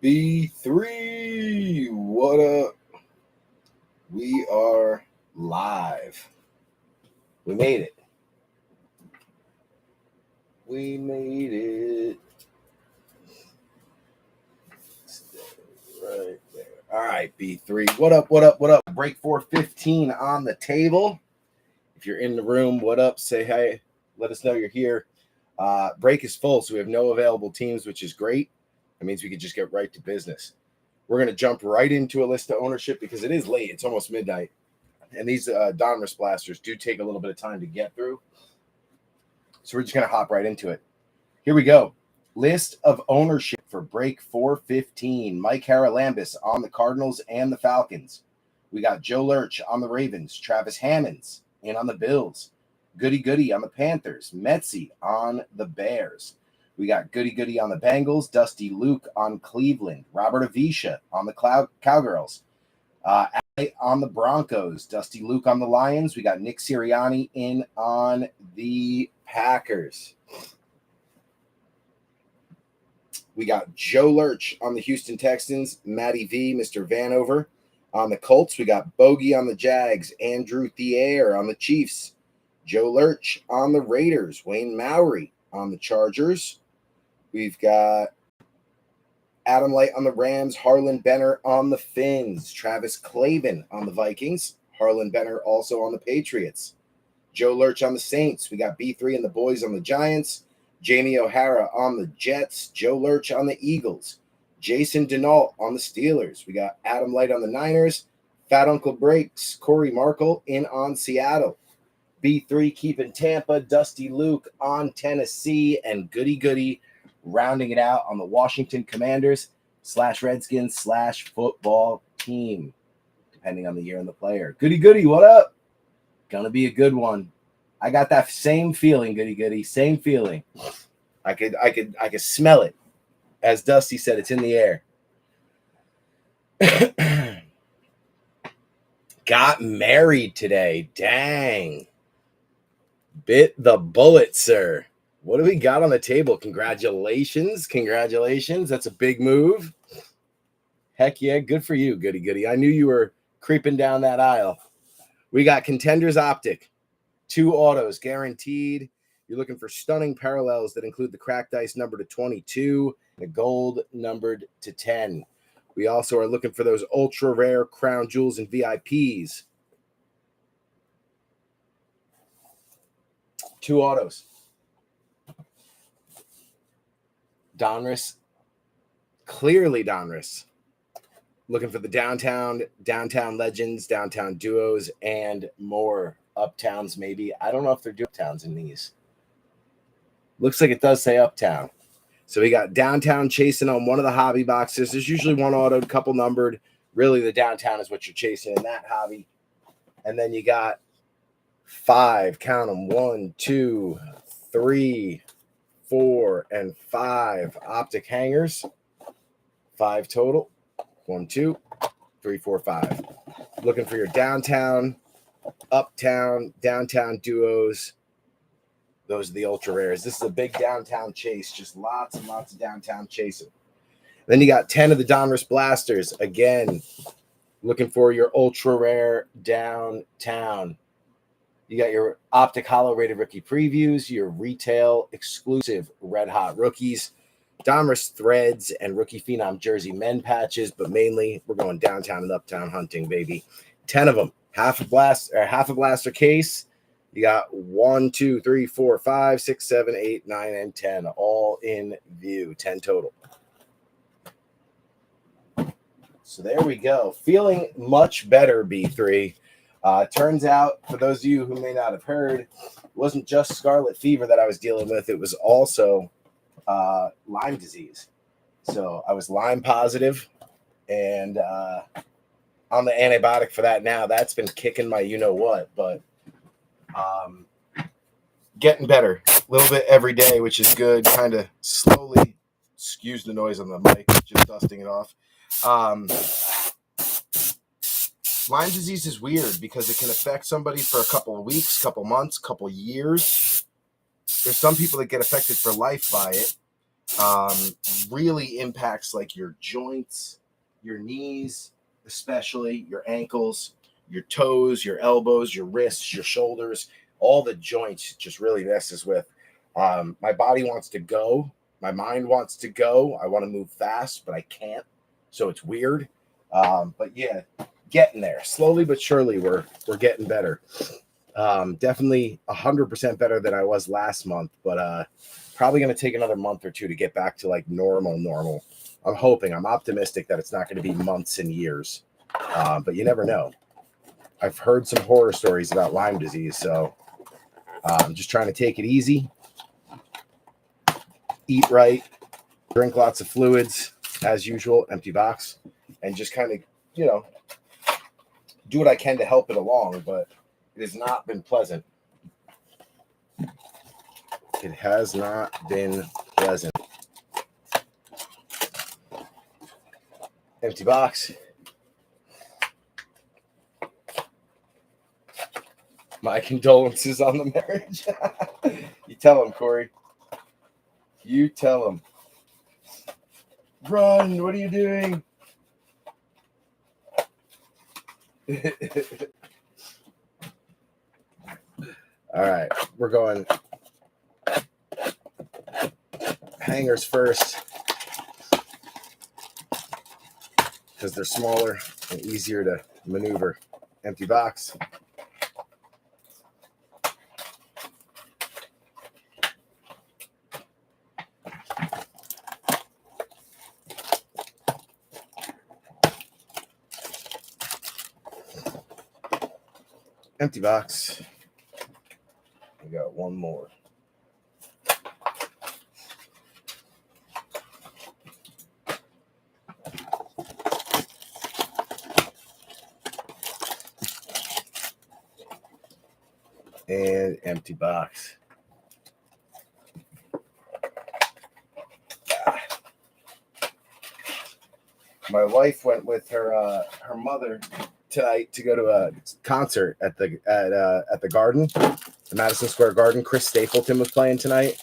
B3, what up? We are live. We made it. We made it. Stay right there. All right, B3. What up, what up, what up? Break 415 on the table. If you're in the room, what up? Say hey. Let us know you're here. Break is full, so we have no available teams, which is great. That means we can just get right to business. We're going to jump right into a list of ownership because it is late. It's almost midnight. And these Donruss blasters do take a little bit of time to get through. So we're just going to hop right into it. Here we go. List of ownership for break 415. Mike Haralambis on the Cardinals and the Falcons. We got Joe Lurch on the Ravens. Travis Hammonds in on the Bills. Goody Goody on the Panthers. Metzi on the Bears. We got Goody Goody on the Bengals. Dusty Luke on Cleveland. Robert Avisha on the Cowgirls. On the Broncos. Dusty Luke on the Lions. We got Nick Sirianni in on the Packers. We got Joe Lurch on the Houston Texans. Matty V, Mr. Vanover on the Colts. We got Bogey on the Jags. Andrew Thier on the Chiefs. Joe Lurch on the Raiders. Wayne Mowry on the Chargers. We've got Adam Light on the Rams. Harlan Benner on the Finns. Travis Clavin on the Vikings. Harlan Benner also on the Patriots. Joe Lurch on the Saints. We got B3 and the boys on the Giants. Jamie O'Hara on the Jets. Joe Lurch on the Eagles. Jason Denault on the Steelers. We got Adam Light on the Niners. Fat Uncle Breaks. Corey Markle in on Seattle. B3 keeping Tampa. Dusty Luke on Tennessee. And Goody Goody rounding it out on the Washington Commanders / Redskins / football team, depending on the year and the player. Goody Goody, what up? Gonna be a good one. I got that same feeling, Goody Goody, same feeling. I could smell it. As Dusty said, it's in the air. Got married today. Dang. Bit the bullet, sir. What do we got on the table? Congratulations. Congratulations. That's a big move. Heck yeah. Good for you, Goody Goody. I knew you were creeping down that aisle. We got Contenders Optic. 2 autos guaranteed. You're looking for stunning parallels that include the cracked ice number to 22, the gold numbered to 10. We also are looking for those ultra rare crown jewels and VIPs. 2 autos. Donruss, clearly Donruss. Looking for the downtown legends, downtown duos, and more uptowns maybe. I don't know if they're doing uptowns in these. Looks like it does say uptown. So we got downtown chasing on one of the hobby boxes. There's usually 1 autoed, couple numbered. Really, the downtown is what you're chasing in that hobby. And then you got 5, count them, 1, 2, 3, 4, and 5 optic hangers. 5 total. 1, 2, 3, 4, 5. Looking for your downtown, uptown, downtown duos. Those are the ultra rares. This is a big downtown chase. Just lots and lots of downtown chasing. Then you got 10 of the Donruss blasters. Again, looking for your ultra rare downtown. You got your Optic Hollow Rated Rookie Previews, your retail exclusive Red Hot Rookies, Donruss Threads, and Rookie Phenom Jersey Men patches, but mainly we're going downtown and uptown hunting, baby. 10 of them, half a blaster case. You got 1, 2, 3, 4, 5, 6, 7, 8, 9, and 10, all in view. 10 total. So there we go. Feeling much better, B3. Turns out, for those of you who may not have heard, it wasn't just scarlet fever that I was dealing with. It was also Lyme disease. So I was Lyme positive, and on the antibiotic for that now. That's been kicking my you-know-what, but getting better a little bit every day, which is good. Kind of slowly, excuse the noise on the mic, just dusting it off. Lyme disease is weird because it can affect somebody for a couple of weeks, couple months, couple years. There's some people that get affected for life by it. Really impacts like your joints, your knees, especially your ankles, your toes, your elbows, your wrists, your shoulders, all the joints just really messes with. My body wants to go. My mind wants to go. I want to move fast, but I can't. So it's weird. But yeah, getting there slowly but surely. We're getting better. Definitely 100% better than I was last month, but probably going to take another month or two to get back to like normal. I'm optimistic that it's not going to be months and years, but you never know. I've heard some horror stories about Lyme disease, so I'm just trying to take it easy, eat right, drink lots of fluids as usual, empty box, and just kind of, do what I can to help it along, but it has not been pleasant. It has not been pleasant. Empty box. My condolences on the marriage. You tell him, Corey. You tell him. Run, what are you doing? All right, we're going hangers first because they're smaller and easier to maneuver. Empty box. Empty box. We got one more. And empty box. My wife went with her mother tonight to go to a concert at the Garden, the Madison Square Garden. Chris Stapleton was playing tonight.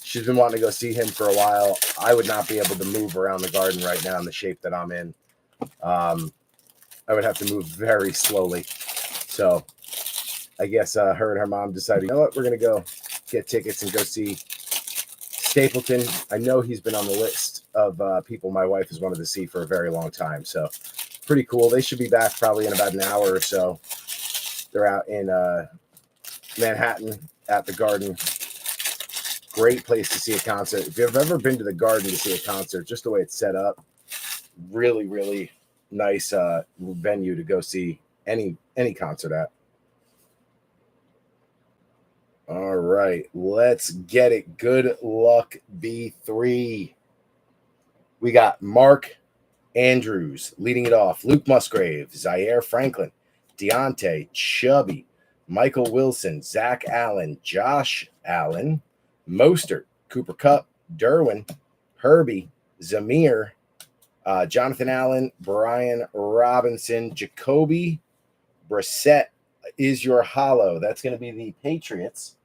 She's been wanting to go see him for a while. I would not be able to move around the Garden right now in the shape that I'm in. I would have to move very slowly. So I guess her and her mom decided, you know what, we're going to go get tickets and go see Stapleton. I know he's been on the list of people my wife has wanted to see for a very long time. So pretty cool. They should be back probably in about an hour or so. They're out in Manhattan at the Garden. Great place to see a concert. If you've ever been to the Garden to see a concert, just the way it's set up, really, really nice venue to go see any concert at. All right, let's get it. Good luck, B3. We got Mark Andrews leading it off. Luke Musgrave, Zaire Franklin, Deontay, Chubby, Michael Wilson, Zach Allen, Josh Allen, Mostert, Cooper Kupp, Derwin, Herbie, Zamir, Jonathan Allen, Brian Robinson, Jacoby Brissett is your hollow. That's going to be the Patriots.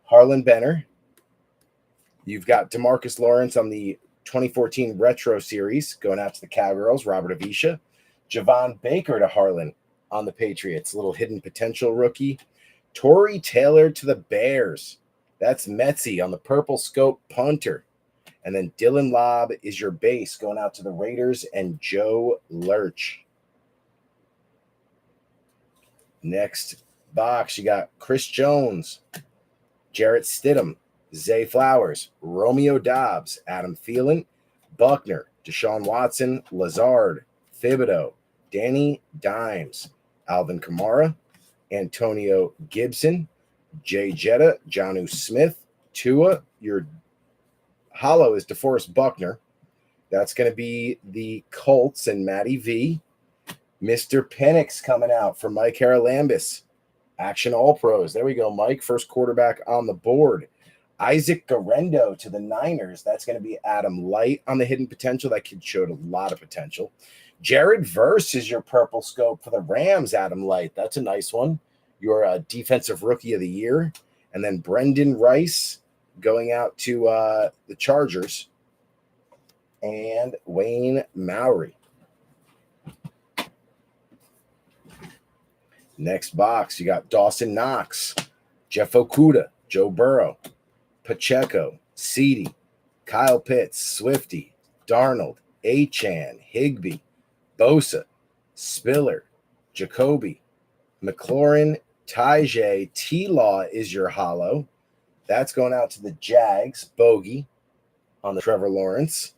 Harlan Benner. You've got DeMarcus Lawrence on the 2014 Retro Series going out to the Cowgirls. Robert Avisha. Javon Baker to Harlan on the Patriots. Little hidden potential rookie. Torrey Taylor to the Bears. That's Metzi on the Purple Scope punter. And then Dylan Lobb is your base going out to the Raiders and Joe Lurch. Next box, you got Chris Jones, Jarrett Stidham, Zay Flowers, Romeo Dobbs, Adam Thielen, Buckner, Deshaun Watson, Lazard, Thibodeau, Danny Dimes, Alvin Kamara, Antonio Gibson, Jay Jetta, Jonnu Smith, Tua. Your hollow is DeForest Buckner. That's going to be the Colts and Matty V. Mr. Penix coming out for Mike Haralambis. Action All Pros. There we go, Mike. First quarterback on the board. Isaac Garendo to the Niners. That's going to be Adam Light on the hidden potential. That kid showed a lot of potential. Jared Verse is your purple scope for the Rams, Adam Light. That's a nice one. Your defensive rookie of the year. And then Brendan Rice, going out to the Chargers, and Wayne Mowry. Next box, you got Dawson Knox, Jeff Okudah, Joe Burrow, Pacheco, Ceedee, Kyle Pitts, Swifty, Darnold, Achane, Higbee, Bosa, Spiller, Jacoby, McLaurin, Tajay, T-Law is your hollow. That's going out to the Jags. Bogey on the Trevor Lawrence.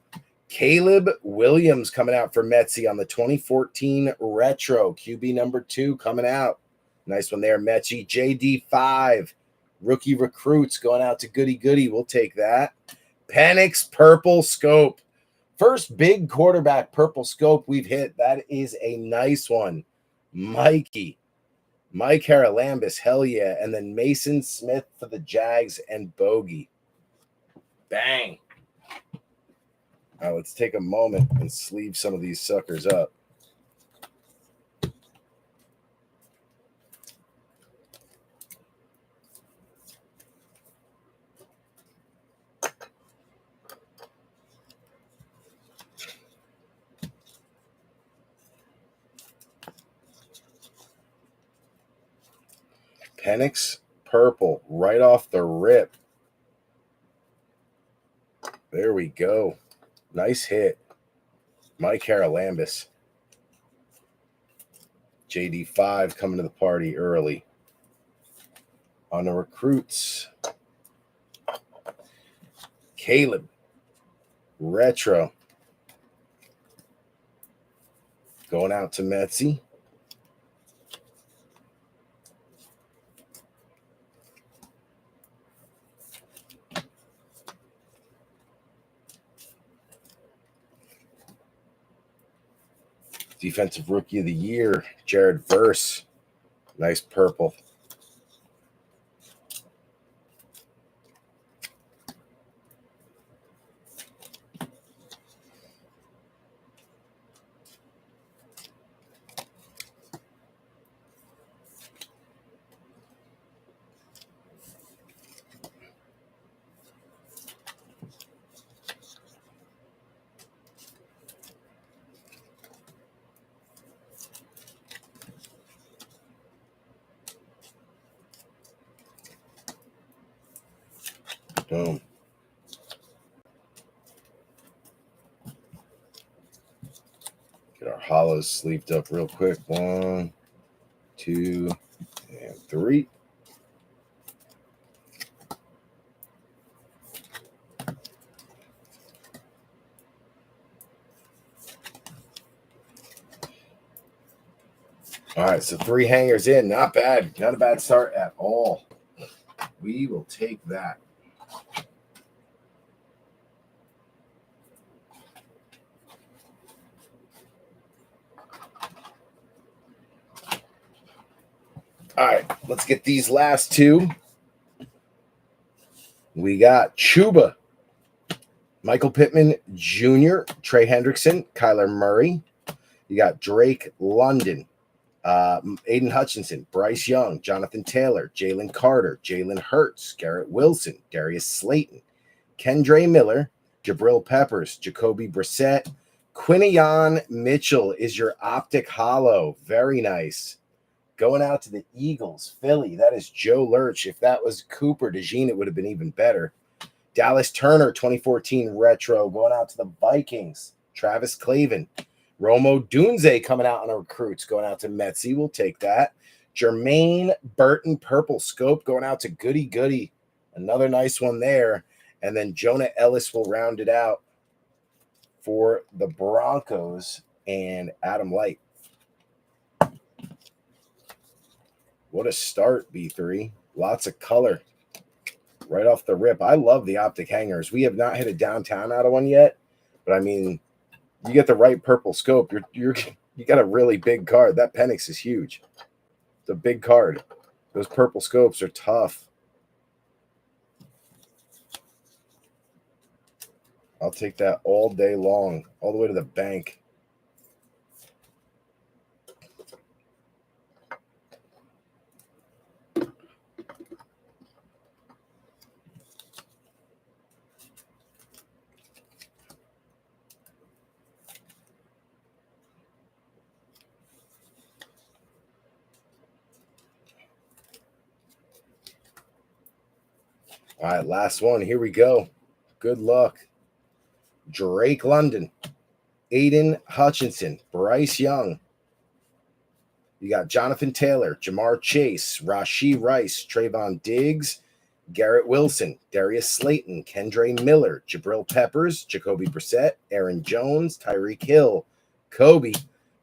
Caleb Williams coming out for Metsy on the 2014 Retro. QB number 2 coming out. Nice one there, Metsy. JD5. Rookie recruits going out to Goody Goody. We'll take that. Penix Purple Scope. First big quarterback purple scope we've hit. That is a nice one. Mike Haralambis, hell yeah. And then Mason Smith for the Jags and Bogey. Bang. Now let's take a moment and sleeve some of these suckers up. Penix Purple right off the rip. There we go. Nice hit. Mike Haralambis. JD5 coming to the party early. On the recruits. Caleb. Retro. Going out to Metsy. Defensive Rookie of the Year, Jared Verse. Nice purple. Boom. Get our hollows sleeved up real quick. 1, 2, and 3. All right, so 3 hangers in. Not bad. Not a bad start at all. We will take that. All right, let's get these last 2. We got Chuba, Michael Pittman Jr., Trey Hendrickson, Kyler Murray. You got Drake London, Aiden Hutchinson, Bryce Young, Jonathan Taylor, Jalen Carter, Jalen Hurts, Garrett Wilson, Darius Slayton, Kendre Miller, Jabril Peppers, Jacoby Brissett, Quinion Mitchell is your Optic Hollow. Very nice. Going out to the Eagles, Philly. That is Joe Lurch. If that was Cooper DeJean, it would have been even better. Dallas Turner, 2014 Retro. Going out to the Vikings, Travis Clavin. Romo Dunze coming out on the recruits. Going out to Metsy. We'll take that. Jermaine Burton Purple Scope going out to Goody Goody. Another nice one there. And then Jonah Ellis will round it out for the Broncos and Adam Light. What a start, B3. Lots of color right off the rip. I love the Optic hangers. We have not hit a downtown out of one yet, but I mean, you get the right purple scope, you got a really big card. That Penix is huge. It's a big card. Those purple scopes are tough. I'll take that all day long, all the way to the bank. All right, last one. Here we go. Good luck. Drake London, Aiden Hutchinson, Bryce Young. You got Jonathan Taylor, Jamar Chase, Rashee Rice, Trayvon Diggs, Garrett Wilson, Darius Slayton, Kendre Miller, Jabril Peppers, Jacoby Brissett, Aaron Jones, Tyreek Hill, Kobe,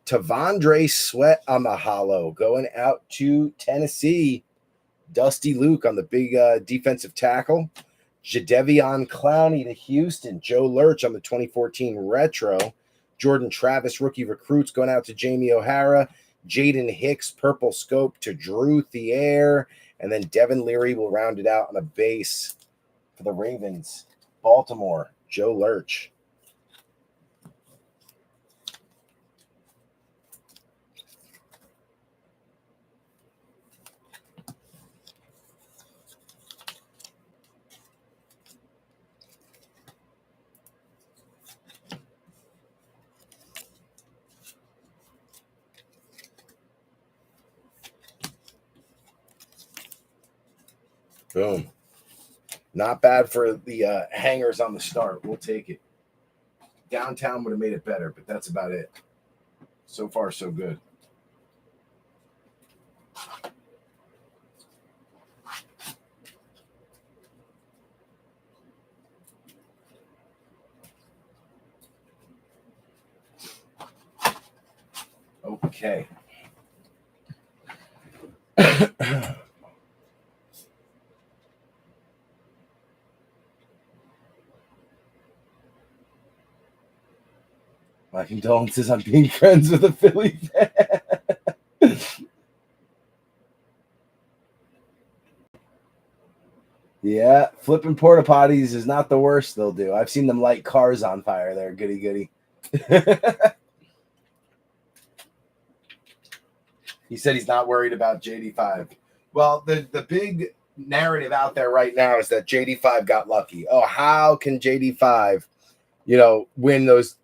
Tavondre Sweat on the hollow, going out to Tennessee. Dusty Luke on the big defensive tackle. Jadeveon Clowney to Houston. Joe Lurch on the 2014 retro. Jordan Travis, rookie recruits, going out to Jamie O'Hara. Jaden Hicks, purple scope to Drew Thier. And then Devin Leary will round it out on a base for the Ravens. Baltimore, Joe Lurch. Boom. Not bad for the hangers on the start. We'll take it. Downtown would have made it better, but that's about it. So far, so good. Okay. My condolences on being friends with a Philly fan. Yeah, flipping porta potties is not the worst they'll do. I've seen them light cars on fire there. Goody, goody. He said he's not worried about JD5. Well, the big narrative out there right now is that JD5 got lucky. Oh, how can JD5, win those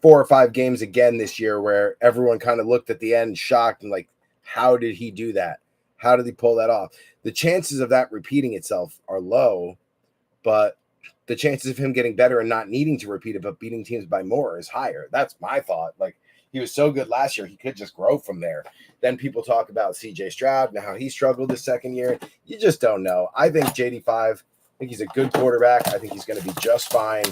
4 or 5 games again this year where everyone kind of looked at the end shocked and like, how did he do that? How did he pull that off? The chances of that repeating itself are low, but the chances of him getting better and not needing to repeat it but beating teams by more is higher. That's my thought. Like, he was so good last year, he could just grow from there. Then people talk about CJ Stroud and how he struggled the second year. You just don't know. I think JD5, I think he's a good quarterback. I think he's going to be just fine.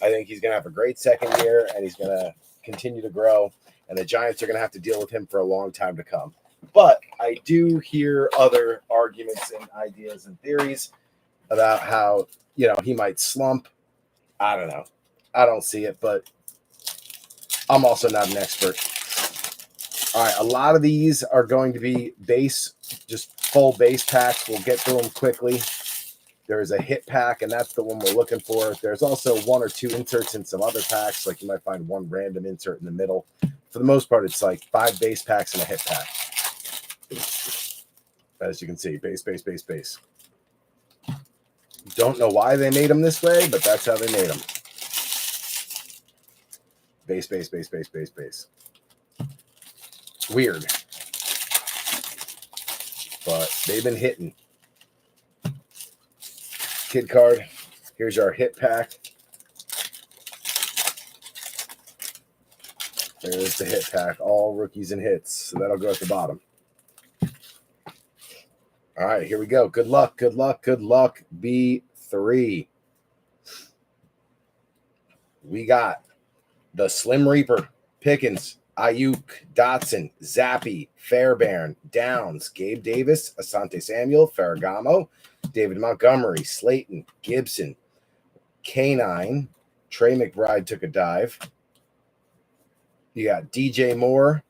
I think he's going to have a great second year, and he's going to continue to grow. And the Giants are going to have to deal with him for a long time to come. But I do hear other arguments and ideas and theories about how, he might slump. I don't know. I don't see it, but I'm also not an expert. All right, a lot of these are going to be just full base packs. We'll get through them quickly. There's a hit pack, and that's the one we're looking for. There's also 1 or 2 inserts in some other packs. Like, you might find one random insert in the middle. For the most part, it's like 5 base packs and a hit pack. As you can see, base. Don't know why they made them this way, but that's how they made them. Base. Weird. But they've been hitting. Kid card. Here's our hit pack. There's the hit pack. All rookies and hits. So that'll go at the bottom. All right, here we go. Good luck. B3. We got the Slim Reaper, Pickens, Ayuk, Dotson, Zappy, Fairbairn, Downs, Gabe Davis, Asante Samuel, Ferragamo, David Montgomery, Slayton, Gibson, K9, Trey McBride took a dive. You got DJ Moore,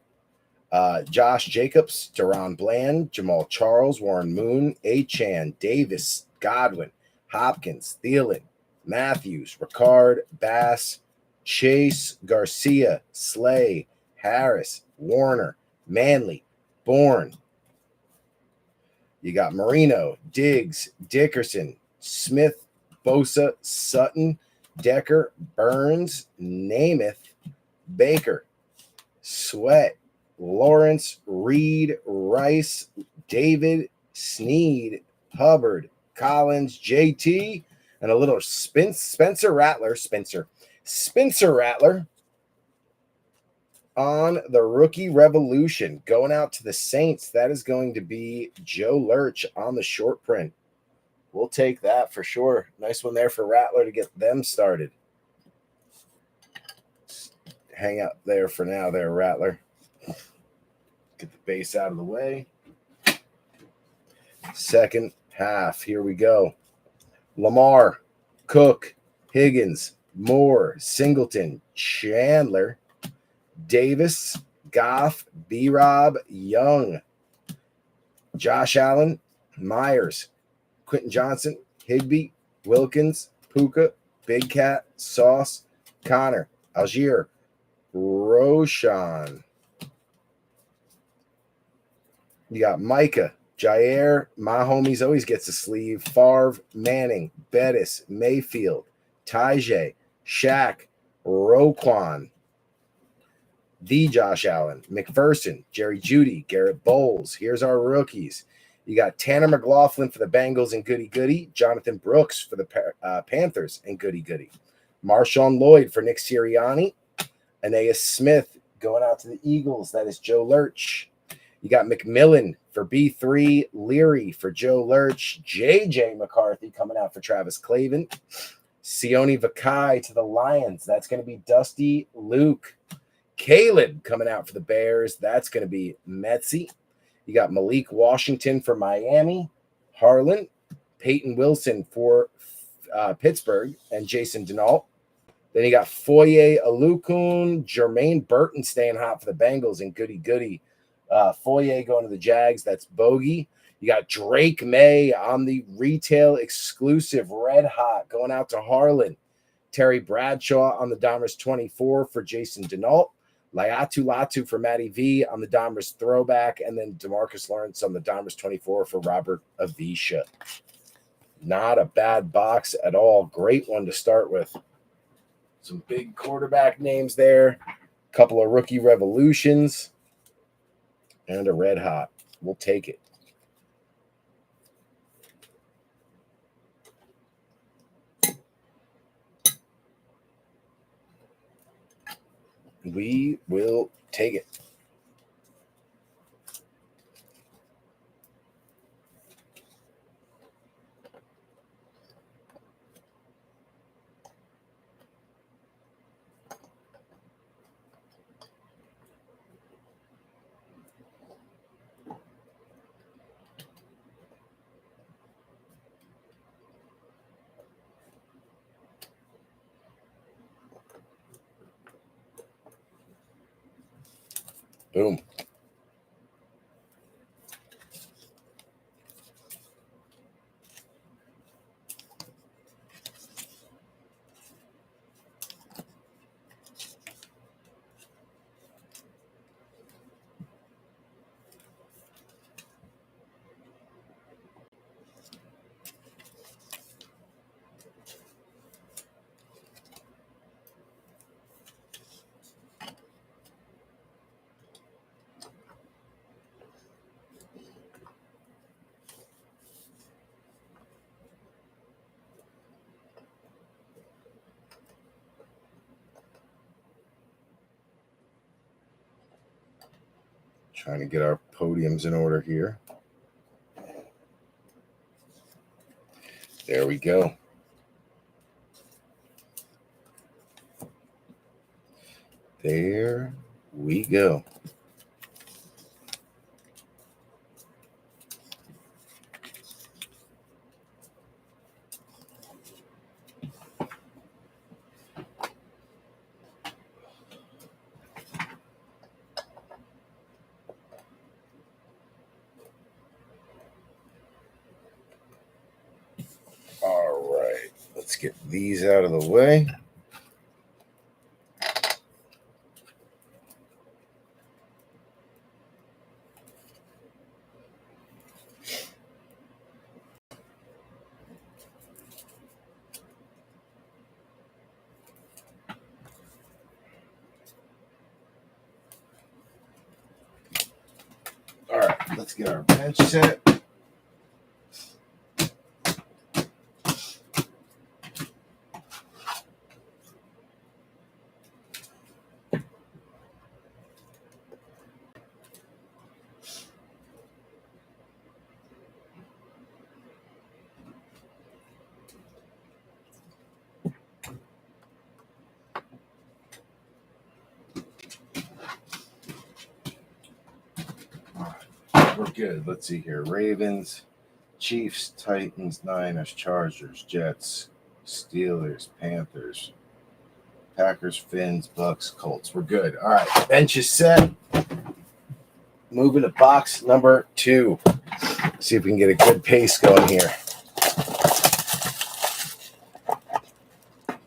Josh Jacobs, Deron Bland, Jamal Charles, Warren Moon, Achan, Davis, Godwin, Hopkins, Thielen, Matthews, Ricard, Bass, Chase, Garcia, Slay, Harris, Warner, Manley, Bourne. You got Marino, Diggs, Dickerson, Smith, Bosa, Sutton, Decker, Burns, Namath, Baker, Sweat, Lawrence, Reed, Rice, David, Sneed, Hubbard, Collins, JT, and a little Spencer Rattler on the rookie revolution. Going out to the Saints, that is going to be Joe Lurch on the short print. We'll take that for sure. Nice one there for Rattler to get them started. Hang out there for now there, Rattler. Get the base out of the way. Second half, here we go. Lamar, Cook, Higgins, Moore, Singleton, Chandler, Davis, Goff, B-Rob, Young, Josh Allen, Myers, Quentin Johnson, Higbee, Wilkins, Puka, Big Cat, Sauce, Connor, Algier, Roshan. You got Micah, Jair, my homies always gets a sleeve. Favre, Manning, Bettis, Mayfield, Tajay, Shaq, Roquan, the Josh Allen, McPherson, Jerry Jeudy, Garrett Bowles. Here's our rookies. You got Tanner McLaughlin for the Bengals and goody-goody. Jonathan Brooks for the Panthers and goody-goody. Marshawn Lloyd for Nick Sirianni. Aeneas Smith going out to the Eagles. That is Joe Lurch. You got McMillan for B3, Leary for Joe Lurch, J.J. McCarthy coming out for Travis Clavin, Sione Vakai to the Lions. That's going to be Dusty Luke. Caleb coming out for the Bears. That's going to be Metzi. You got Malik Washington for Miami, Harlan, Peyton Wilson for Pittsburgh, and Jason Denault. Then you got Foye Alukun, Jermaine Burton staying hot for the Bengals, and goody-goody. Foye going to the Jags. That's Bogey. You got Drake May on the retail exclusive red hot going out to Harlan. Terry Bradshaw on the Donruss 24 for Jason Denault. Laiatu Latu for Matty V on the Donruss throwback. And then DeMarcus Lawrence on the Donruss 24 for Robert Avisha. Not a bad box at all. Great one to start with. Some big quarterback names there. A couple of rookie revolutions. And a red hot. We'll take it. We will take it. Boom. Trying to get our podiums in order here. There we go. There we go. All right, let's get these out of the way. All right, let's get our bench set. we're good. Let's see here. Ravens, Chiefs, Titans, Niners, Chargers, Jets, Steelers, Panthers, Packers, Finns, Bucks, Colts. We're good. All right. Bench is set. Moving to box number 2. See if we can get a good pace going here.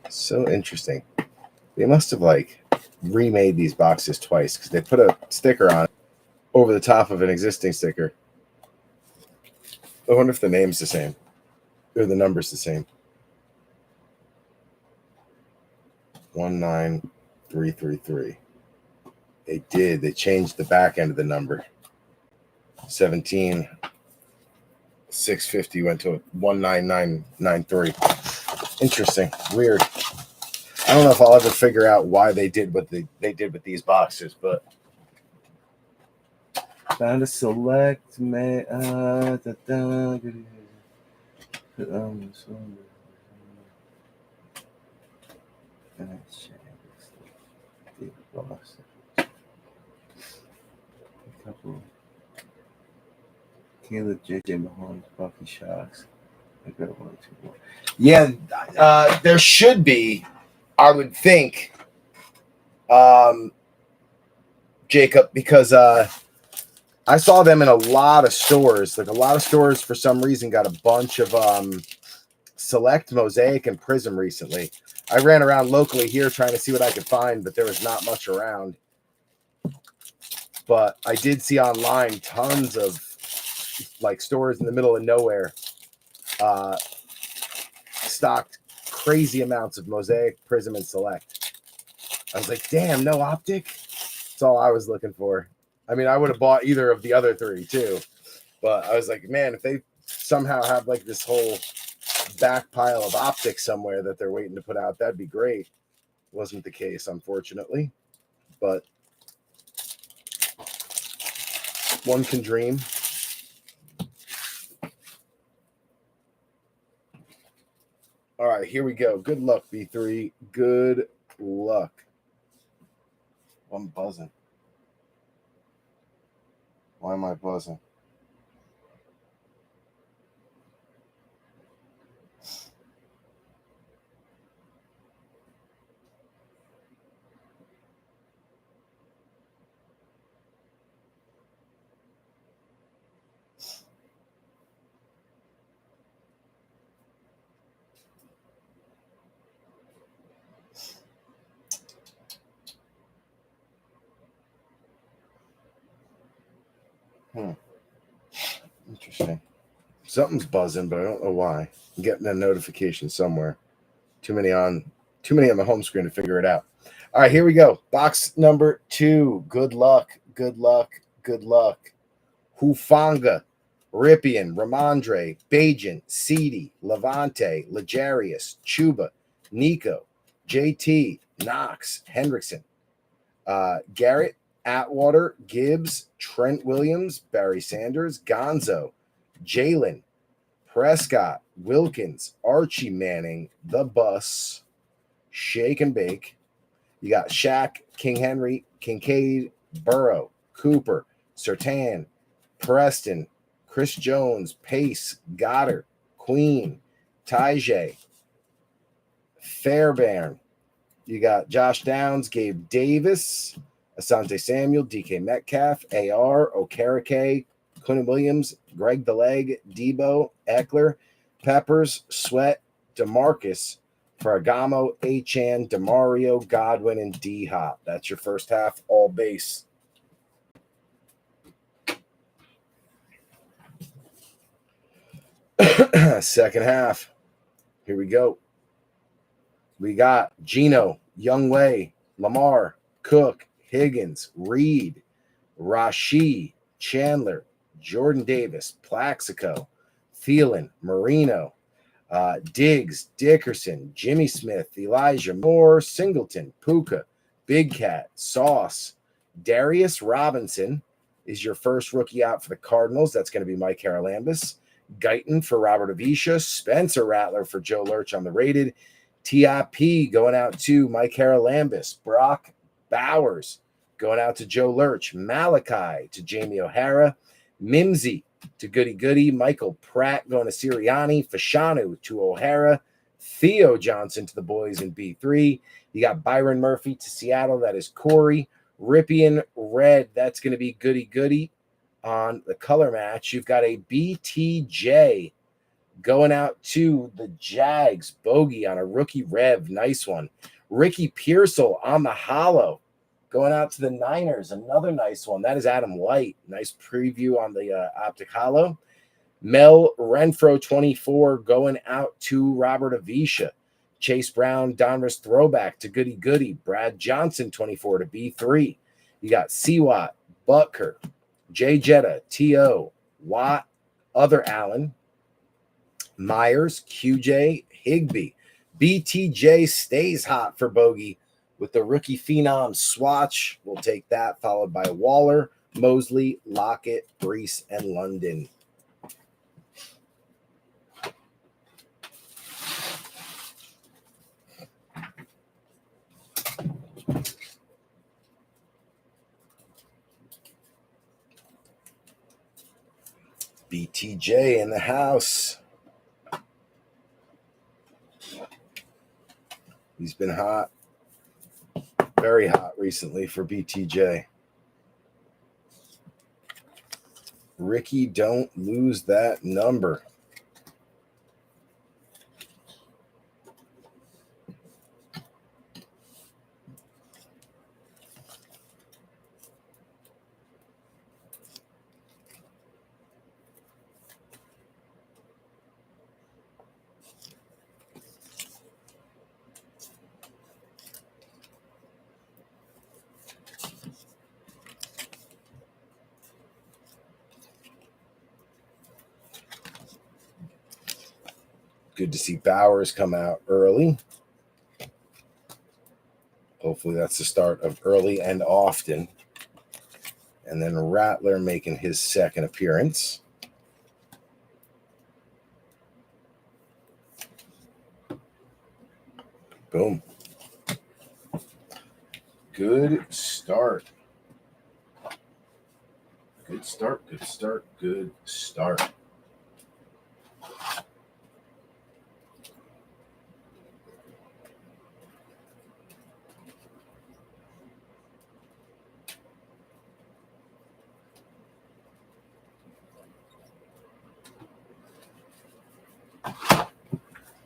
So interesting. They must have remade these boxes twice because they put a sticker on it over the top of an existing sticker. I wonder if the name's the same or the number's the same. 19333. They did. They changed the back end of the number. 17,650 went to 19993. Interesting. Weird. I don't know if I'll ever figure out why they did what they did with these boxes, but found a select couple. Caleb, JJ Mahomes, Bucky Shocks. I got 1 or 2 more. Yeah, there should be, I would think, Jacob, because I saw them in a lot of stores. Like a lot of stores, for some reason, got a bunch of Select, Mosaic, and Prism recently. I ran around locally here trying to see what I could find, but there was not much around. But I did see online tons of stores in the middle of nowhere stocked crazy amounts of Mosaic, Prism, and Select. I was like, damn, no Optic? That's all I was looking for. I mean, I would have bought either of the other 3 too. But I was like, man, if they somehow have this whole back pile of Optic somewhere that they're waiting to put out, that'd be great. Wasn't the case, unfortunately. But one can dream. All right, here we go. Good luck, B3. Good luck. I'm buzzing. Why am I buzzing? Interesting. Something's buzzing, but I don't know why. I'm getting a notification somewhere. Too many on the home screen to figure it out. All right, here we go. Box number 2. Good luck. Good luck. Good luck. Hufanga, Ripien, Ramondre, Bajan, Ceedy, Levante, Legarius, Chuba, Nico, JT, Knox, Hendrickson, Garrett, Atwater, Gibbs, Trent Williams, Barry Sanders, Gonzo, Jalen, Prescott, Wilkins, Archie Manning, The Bus, Shake and Bake. You got Shaq, King Henry, Kincaid, Burrow, Cooper, Surtain, Preston, Chris Jones, Pace, Goddard, Queen, Tajay, Fairbairn. You got Josh Downs, Gabe Davis, Asante Samuel, DK Metcalf, AR, Okereke, Quinn Williams, Greg the Leg, Debo, Eckler, Peppers, Sweat, DeMarcus, Ferragamo, Achan, DeMario, Godwin, and D-Hop. That's your first half, all base. Second half. Here we go. We got Gino, Youngway, Lamar, Cook, Higgins, Reed, Rashi, Chandler, Jordan Davis, Plaxico, Thielen, Marino, Diggs, Dickerson, Jimmy Smith, Elijah Moore, Singleton, Puka, Big Cat, Sauce, Darius Robinson is your first rookie out for the Cardinals. That's going to be Mike Haralambis. Guyton for Robert Avisha, Spencer Rattler for Joe Lurch on the rated, TIP going out to Mike Haralambis, Brock Bowers going out to Joe Lurch, Malachi to Jamie O'Hara, Mimsy to Goody Goody. Michael Pratt going to Sirianni. Fashanu to O'Hara. Theo Johnson to the boys in B3. You got Byron Murphy to Seattle. That is Corey. Ripien Red. That's going to be Goody Goody on the color match. You've got a BTJ going out to the Jags. Bogey on a rookie rev. Nice one. Ricky Pearsall on the hollow. Going out to the Niners. Another nice one. That is Adam White. Nice preview on the Optic hollow. Mel Renfro 24 going out to Robert Avisha. Chase Brown, Donruss throwback to Goody Goody. Brad Johnson 24 to B3. You got Seawat, Butker, Jay Jetta, T.O., Watt, Other Allen, Myers, QJ, Higbee. BTJ stays hot for Bogey with the rookie phenom swatch. We'll take that, followed by Waller, Mosley, Lockett, Brees, and London. BTJ in the house. He's been hot, very hot recently for BTJ. Ricky, don't lose that number. Good to see Bowers come out early. Hopefully that's the start of early and often. And then Rattler making his second appearance. Boom. Good start. Good start, good start, good start.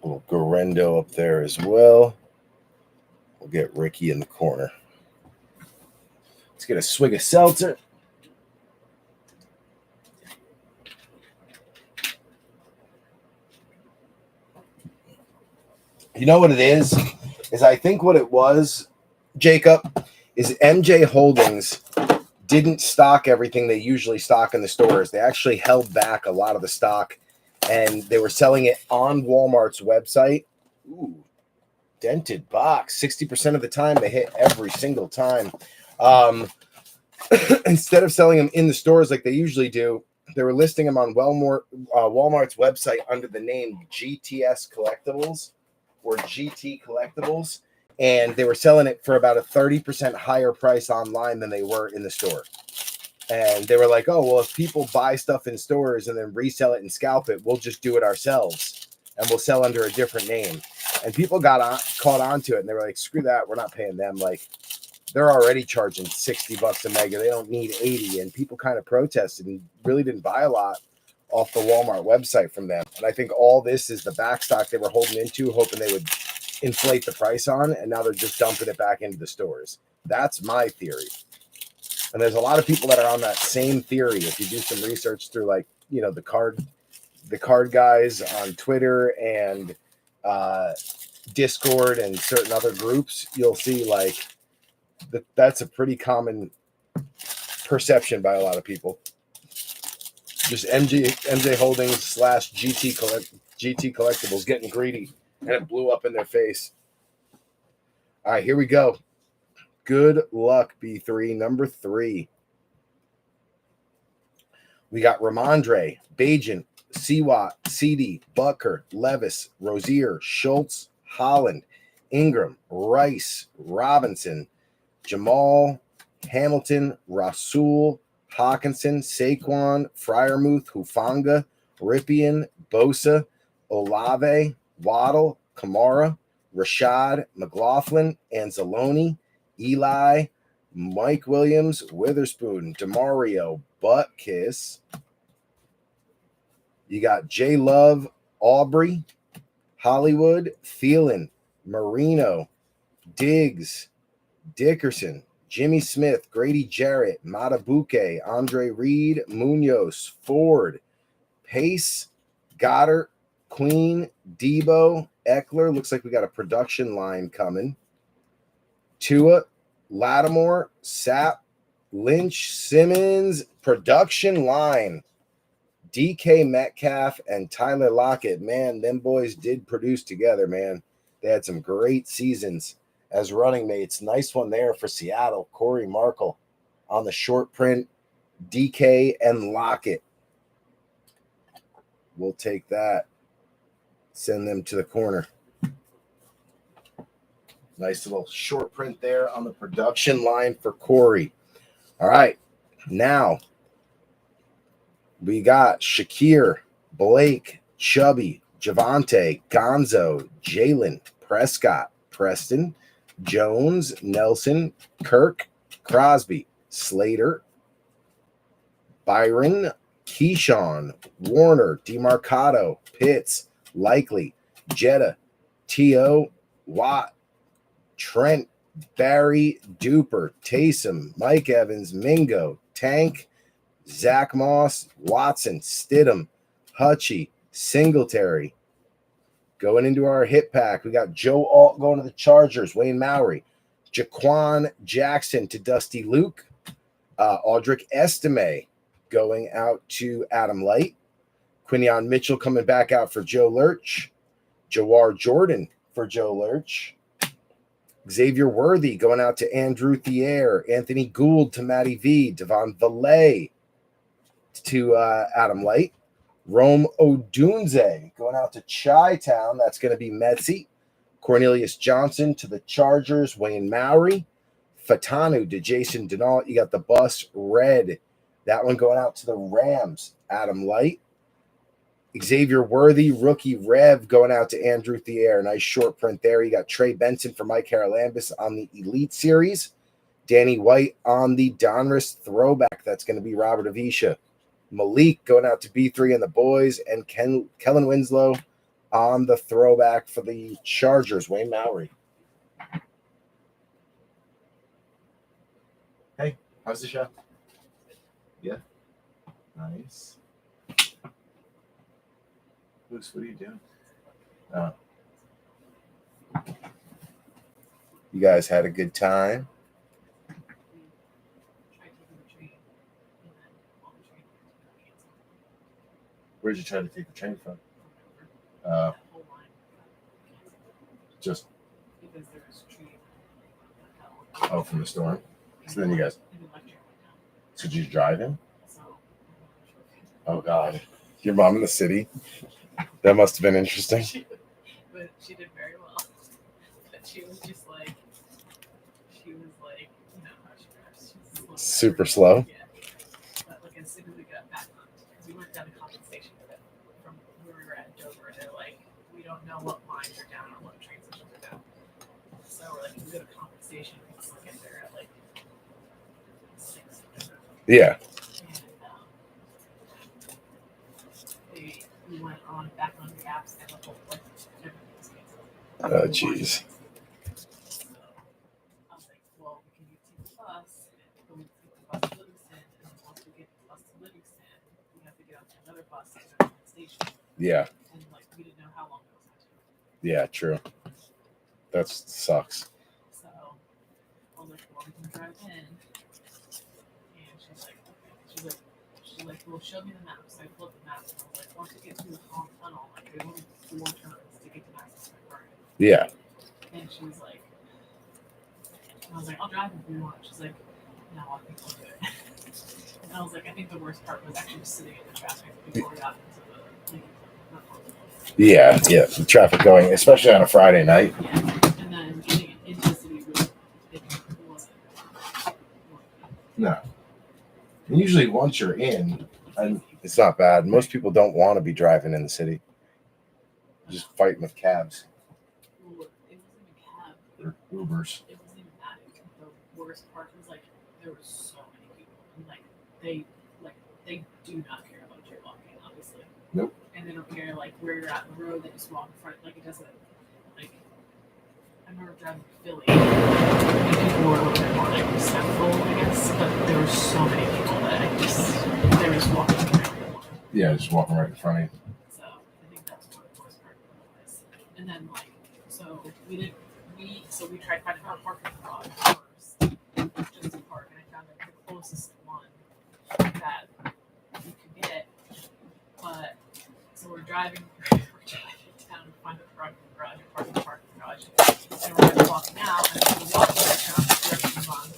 Little Garendo up there as well. We'll get Ricky in the corner. Let's get a swig of seltzer. You know what it is? I think what it was, Jacob, is MJ Holdings didn't stock everything they usually stock in the stores. They actually held back a lot of the stock, and they were selling it on Walmart's website. Ooh, dented box. 60% of the time, they hit every single time. Instead of selling them in the stores like they usually do, they were listing them on Walmart's website under the name GTS Collectibles or GT Collectibles, and they were selling it for about a 30% higher price online than they were in the store. And they were like, oh, well, if people buy stuff in stores and then resell it and scalp it, we'll just do it ourselves, and we'll sell under a different name. And people caught on to it, and they were like, screw that, we're not paying them. Like, they're already charging $60 a mega. They don't need 80. And people kind of protested and really didn't buy a lot off the Walmart website from them. And I think all this is the backstock they were holding into, hoping they would inflate the price on, and now they're just dumping it back into the stores. That's my theory. And there's a lot of people that are on that same theory. If you do some research through, like, you know, the card guys on Twitter and Discord and certain other groups, you'll see like that's a pretty common perception by a lot of people. Just MJ Holdings / GT Collectibles getting greedy, and it blew up in their face. All right, here we go. Good luck, B3. Number 3. We got Ramondre, Bajan, Seawat, CD, Bucker, Levis, Rozier, Schultz, Holland, Ingram, Rice, Robinson, Jamal, Hamilton, Rasul, Hawkinson, Saquon, Fryermuth, Hufanga, Ripien, Bosa, Olave, Waddle, Kamara, Rashad, McLaughlin, Anzalone, Eli, Mike Williams, Witherspoon, DeMario, Butkiss. You got J. Love, Aubrey, Hollywood, Thielen, Marino, Diggs, Dickerson, Jimmy Smith, Grady Jarrett, Matabuke, Andre Reed, Munoz, Ford, Pace, Goddard, Queen, Debo, Eckler. Looks like we got a production line coming. Tua, Lattimore, Sapp, Lynch, Simmons, production line. DK Metcalf and Tyler Lockett. Man, them boys did produce together, man. They had some great seasons as running mates. Nice one there for Seattle. Corey Markle on the short print. DK and Lockett. We'll take that. Send them to the corner. Nice little short print there on the production line for Corey. All right. Now we got Shakir, Blake, Chubby, Javante, Gonzo, Jalen, Prescott, Preston, Jones, Nelson, Kirk, Crosby, Slater, Byron, Keyshawn, Warner, DeMarcado, Pitts, Likely, Jetta, T.O., Watt, Trent, Barry, Duper, Taysom, Mike Evans, Mingo, Tank, Zach Moss, Watson, Stidham, Hutchie, Singletary. Going into our hit pack, we got Joe Alt going to the Chargers, Wayne Mowry, Jaquan Jackson to Dusty Luke, Audric Estime going out to Adam Light, Quinion Mitchell coming back out for Joe Lurch, Jawar Jordan for Joe Lurch, Xavier Worthy going out to Andrew Thier, Anthony Gould to Matty V, Devon Valet to Adam Light, Rome Odunze going out to Chi-Town. That's going to be Metzi. Cornelius Johnson to the Chargers, Wayne Mowry, Fatanu to Jason Denault. You got the bus red. That one going out to the Rams, Adam Light. Xavier Worthy, rookie Rev going out to Andrew Thier. Nice short print there. You got Trey Benson for Mike Haralambis on the Elite Series. Danny White on the Donruss throwback. That's going to be Robert Avisha. Malik going out to B3 and the boys. And Kellen Winslow on the throwback for the Chargers, Wayne Mowry. Hey, how's the show? Yeah. Nice. Luce, what are you doing? You guys had a good time? Where'd you try to take the train from? Just from the storm. So then you guys. So did you drive in? Oh God, your mom in the city. That must have been interesting. She did very well. But she was like, you know how she drives. Super slow. Yeah. But like as soon as we got back on, because we went down to compensation from where we were at Dover, they're like, we don't know what lines are down or what train stations are down. So we're like, we go to compensation, we can get there at like 6. Yeah. We went on back on the apps and the whole everything was canceled. Oh, jeez. So I was like, well, we can take the bus, but we take the bus to Livingston, and then once we get the bus to Livingston, we have to get on to another bus to the station. Yeah. And like we didn't know how long it was going to take. Yeah, true. That sucks. So I was like, well, we can drive in. And she's like, well, show me the map. So I pulled the map and I was like, once you get through the tunnel, like there's only 4 turns to get to Madison Square Garden. Yeah. And she was like, I was like, I'll drive if you want. She's like, no, I think I'll do it. And I was like, I think the worst part was actually just sitting in the traffic before we got into the Yeah, the traffic going, especially on a Friday night. Yeah, and then getting into the city really, it wasn't. No. And usually, once you're in, and it's not bad. Most people don't want to be driving in the city. Just fighting with cabs Well, it wasn't even cab. or Ubers. It wasn't even that. The worst part was like there were so many people, and they do not care about your walking, obviously. Nope. And they don't care like where you're at in the road. They just walk in front. Like it doesn't. Like I remember driving to Philly, and people were a little bit more like respectful, I guess. But there were so many people that they were just walking wherever they wanted. Yeah, just walking right in front of you. So I think that's what the worst part was. And then like so we tried finding a parking garage first, just to park, and I found like the closest one that you could get. But so we're driving down to find a parking garage, and we're walking out, and we're walking down the direction we want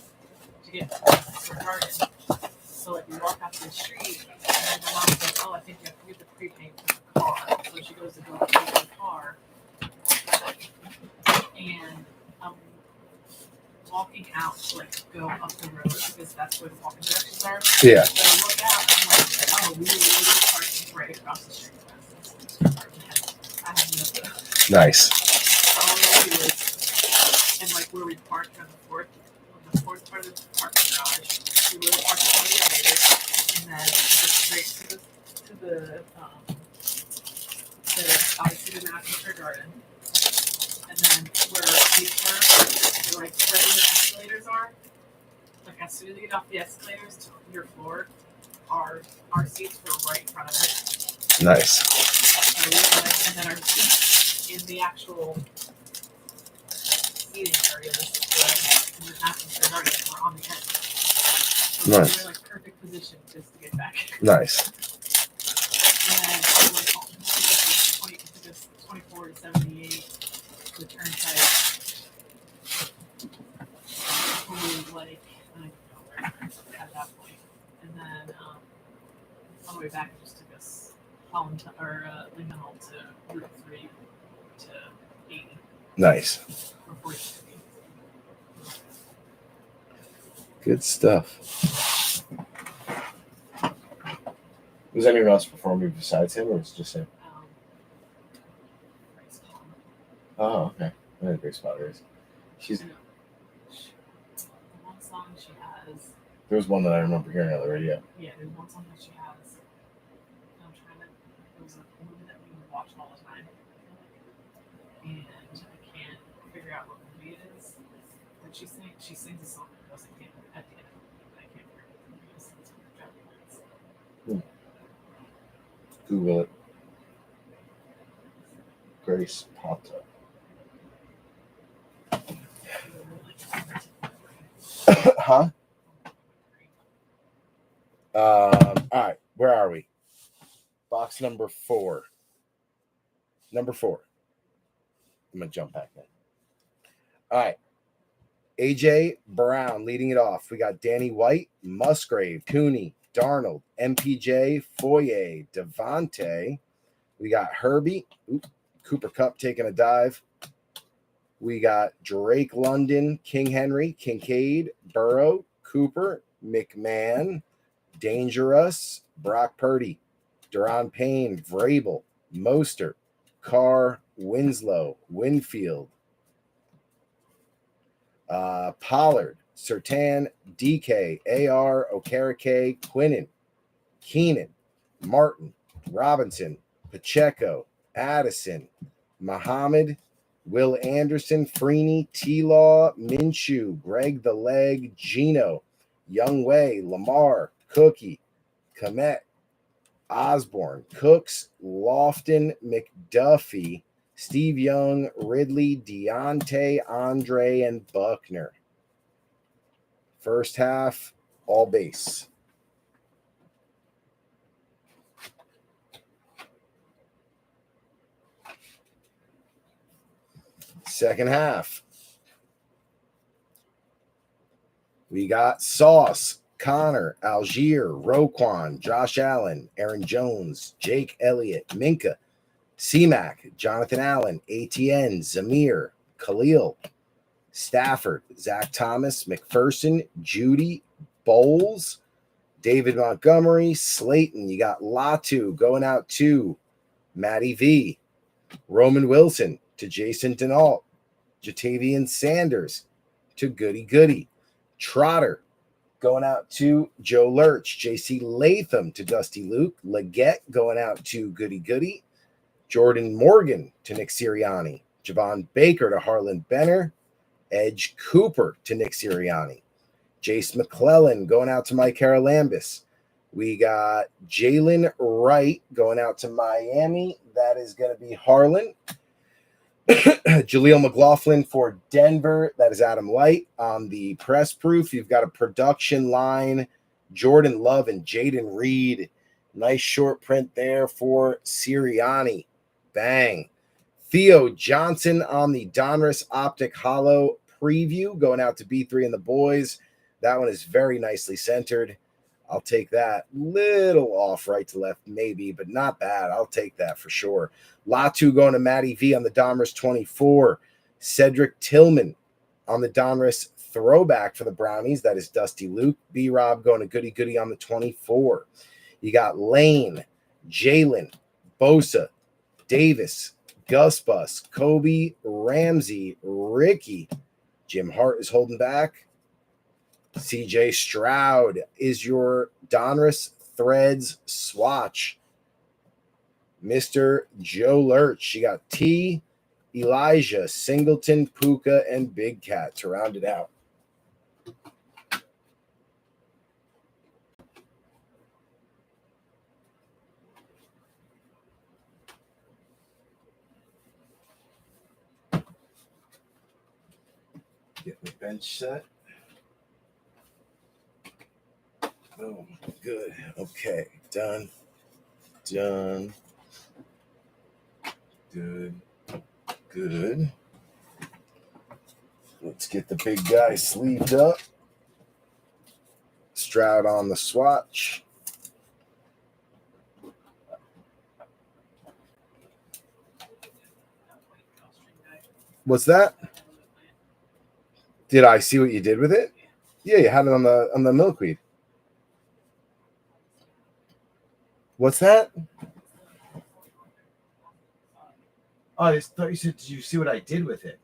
to get to our garden. So like we walk out to the street, and then my mom's like, "Oh, I think you have to get the prepaint for the car." So she goes to go pay for the car, and I'm walking out to like go up the road because that's where the walking directions are. Yeah. So I look out and I'm like, "Oh, we were literally parking right across the street from us." I had no clue. Nice. All we do is, and like where we parked on the fourth part of the parking garage, we would park in the elevator, and then just straight to the obviously the National Garden, and then where the like regular escalators are, like as soon as you get off the escalators to your floor, our seats were right in front of it. Nice. And then our seats in the actual seating areas in the National Garden were on the end. So Nice. we were like perfect position just to get back. Nice. And then we went home. It took us 24 to 78 the turnpike. Probably like I don't even know where at that point. And then on the way back it just took us Lincoln Hall to Route 3 to 80. Nice. Or 40. Good stuff. Was anyone else performing besides him, or was it just him? Oh, okay. I didn't Grace Potter. She's. The one song she has. There was one that I remember hearing on the radio. Yeah, there's one song that she has. I'm trying to. It was a movie that we would watch all the time, and I can't figure out what movie it is. But she sings a song that goes at the end of it, but I can't figure out what movie it is. It's Driving Lights. Google it. Grace Potter. Huh? All right, where are we? Box number 4. Number 4. I'm gonna jump back then. All right. AJ Brown leading it off. We got Danny White, Musgrave, Cooney, Darnold, MPJ, Foye, Devontae. We got Herbie, Cooper Kupp taking a dive. We got Drake London, King Henry, Kincaid, Burrow, Cooper, McMahon, Dangerous, Brock Purdy, Deron Payne, Vrabel, Mostert, Carr, Winslow, Winfield, Pollard, Surtain, DK, AR, Okereke, Quinnen, Keenan, Martin, Robinson, Pacheco, Addison, Muhammad, Will Anderson, Freeney, T-Law, Minshew, Greg the Leg, Gino, Youngway, Lamar, Cookie, Komet, Osborne, Cooks, Lofton, McDuffie, Steve Young, Ridley, Deontay, Andre, and Buckner. First half, all base. Second half, we got Sauce, Connor, Algier, Roquan, Josh Allen, Aaron Jones, Jake Elliott, Minka, C-Mac, Jonathan Allen, ATN, Zamir, Khalil, Stafford, Zach Thomas, McPherson, Judy, Bowles, David Montgomery, Slayton. You got Latu going out to Matty V. Roman Wilson to Jason Denault. Jatavian Sanders to Goody Goody. Trotter going out to Joe Lurch. JC Latham to Dusty Luke. Leggett going out to Goody Goody. Jordan Morgan to Nick Sirianni. Javon Baker to Harlan Benner. Edge Cooper to Nick Sirianni. Jace McClellan going out to Mike Haralambis. We got Jalen Wright going out to Miami. That is going to be Harlan. Jaleel McLaughlin for Denver. That is Adam Light. On the press proof, you've got a production line. Jordan Love and Jaden Reed. Nice short print there for Sirianni. Bang. Theo Johnson on the Donruss Optic Hollow preview going out to B3 and the boys. That one is very nicely centered. I'll take that. Little off right to left, maybe, but not bad. I'll take that for sure. Latu going to Matty V on the Donruss 24. Cedric Tillman on the Donruss throwback for the Brownies. That is Dusty Luke. B-Rob going to Goody Goody on the 24. You got Lane, Jalen, Bosa, Davis, Gus Bus, Kobe, Ramsey, Ricky. Jim Hart is holding back. CJ Stroud is your Donruss Threads swatch. Mr. Joe Lurch. You got T, Elijah, Singleton, Puka, and Big Cat to round it out. Get the bench set. Boom. Good. Okay. Done. Good. Let's get the big guy sleeved up. Stroud on the swatch. What's that? Did I see what you did with it? Yeah, you had it on the milkweed. What's that? Oh, I thought you said, did you see what I did with it?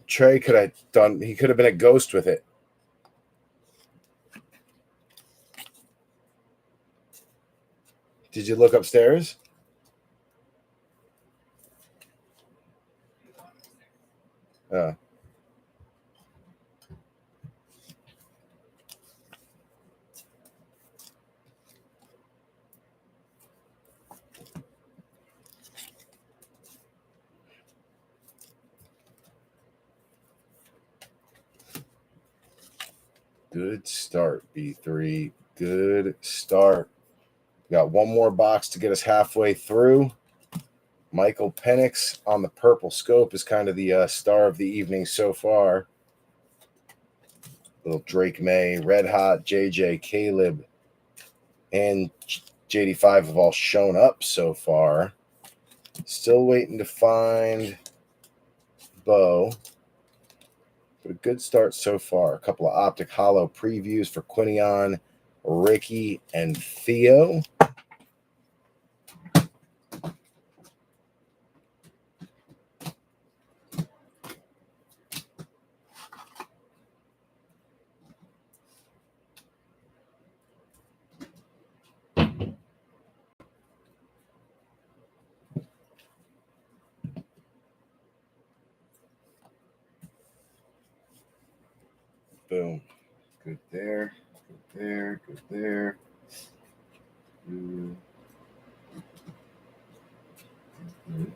Trey could have done, he could have been a ghost with it. Did you look upstairs? Good start, B3. Good start. We got one more box to get us halfway through. Michael Penix on the purple scope is kind of the star of the evening so far. Little Drake May, Red Hot, JJ, Caleb, and JD5 have all shown up so far. Still waiting to find Bo. But a good start so far. A couple of Optic Hollow previews for Quinion, Ricky, and Theo. Boom. Good there. Good there. Good there. Good. Good.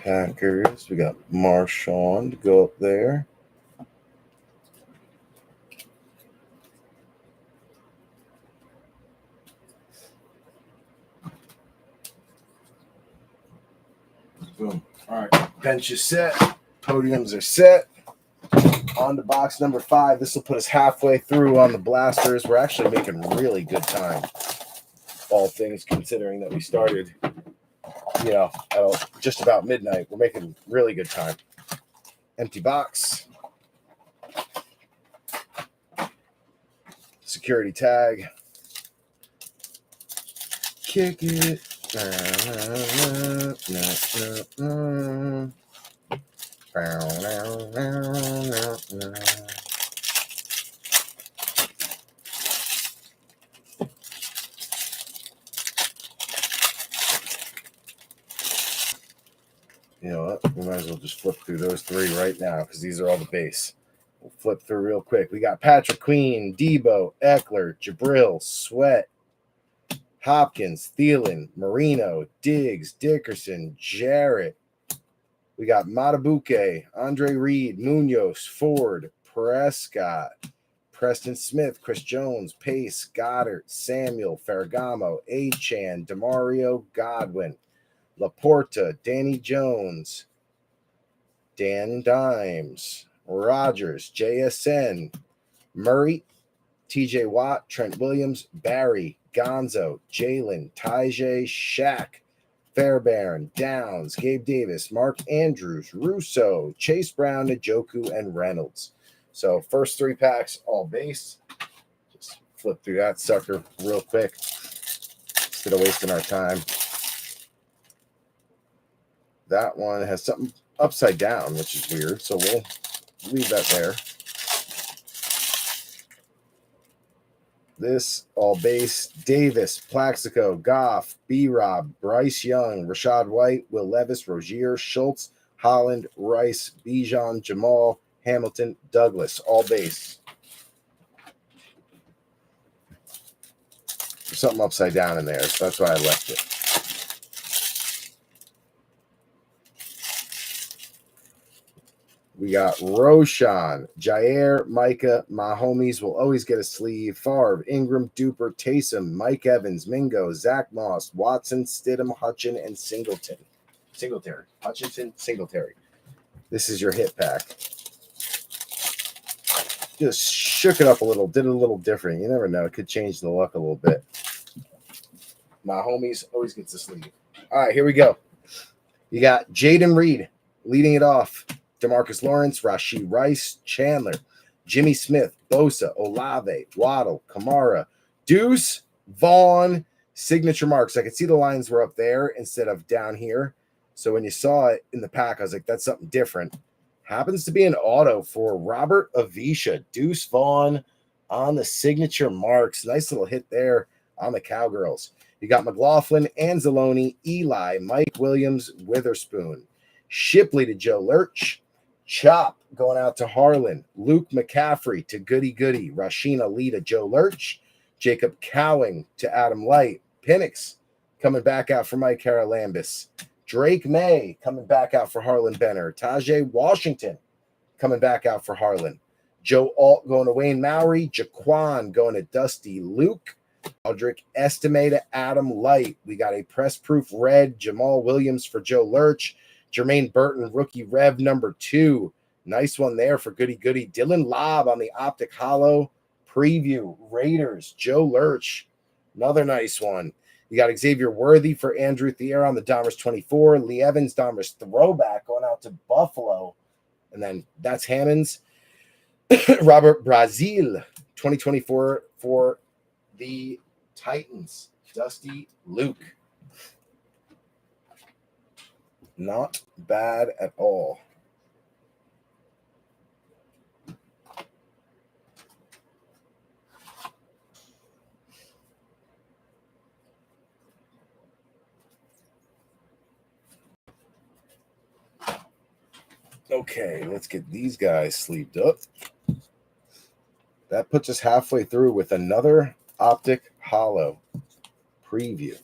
Packers. We got Marshawn to go up there. Boom. All right. Bench is set. Podiums are set. On to box number 5. This will put us halfway through on the blasters. We're actually making really good time. All things considering that we started, at just about midnight. We're making really good time. Empty box. Security tag. Kick it. You know what? We might as well just flip through those 3 right now because these are all the base. We'll flip through real quick. We got Patrick Queen, Debo, Eckler, Jabril, Sweat, Hopkins, Thielen, Marino, Diggs, Dickerson, Jarrett. We got Matabuke, Andre Reed, Munoz, Ford, Prescott, Preston Smith, Chris Jones, Pace, Goddard, Samuel, Ferragamo, Achan, DeMario, Godwin, Laporta, Danny Jones, Dan Dimes, Rogers, JSN, Murray, TJ Watt, Trent Williams, Barry, Gonzo, Jalen, Tyjae, Shaq, Fairbairn, Downs, Gabe Davis, Mark Andrews, Russo, Chase Brown, Njoku, and Reynolds. So first 3 packs, all base. Just flip through that sucker real quick instead of wasting our time. That one has something upside down, which is weird, so we'll leave that there. This all base: Davis, Plaxico, Goff, B-Rob, Bryce Young, Rashad White, Will Levis, Rozier, Schultz, Holland, Rice, Bijan, Jamal, Hamilton, Douglas, all base. There's something upside down in there, so that's why I left it. We got Roshan, Jair, Micah, my homies will always get a sleeve. Favre, Ingram, Duper, Taysom, Mike Evans, Mingo, Zach Moss, Watson, Stidham, Hutchin, and Singletary. Hutchinson, Singletary. This is your hit pack. Just shook it up a little, did it a little different. You never know. It could change the luck a little bit. My homies always gets a sleeve. All right, here we go. You got Jaden Reed leading it off. DeMarcus Lawrence, Rashee Rice, Chandler, Jimmy Smith, Bosa, Olave, Waddle, Kamara, Deuce, Vaughn, signature marks. I could see the lines were up there instead of down here. So when you saw it in the pack, I was like, that's something different. Happens to be an auto for Robert Avisha, Deuce Vaughn on the signature marks. Nice little hit there on the Cowgirls. You got McLaughlin, Anzalone, Eli, Mike Williams, Witherspoon, Shipley to Joe Lurch, Chop going out to Harlan, Luke McCaffrey to Goody Goody, Rashina Lee to Joe Lurch, Jacob Cowing to Adam Light, Penix coming back out for Mike Haralambis, Drake May coming back out for Harlan Benner, Tajay Washington coming back out for Harlan, Joe Alt going to Wayne Mowry, Jaquan going to Dusty Luke, Aldrich Estime to Adam Light. We got a press-proof red, Jamal Williams for Joe Lurch, Jermaine Burton, rookie rev number 2. Nice one there for Goody Goody. Dylan Lobb on the Optic Hollow preview. Raiders, Joe Lurch. Another nice one. You got Xavier Worthy for Andrew Thier on the Donruss 24. Lee Evans, Donruss throwback going out to Buffalo. And then that's Hammond's. Robert Brazil, 2024 for the Titans. Dusty Luke. Not bad at all. Okay, let's get these guys sleeved up. That puts us halfway through with another Optic Hollow preview.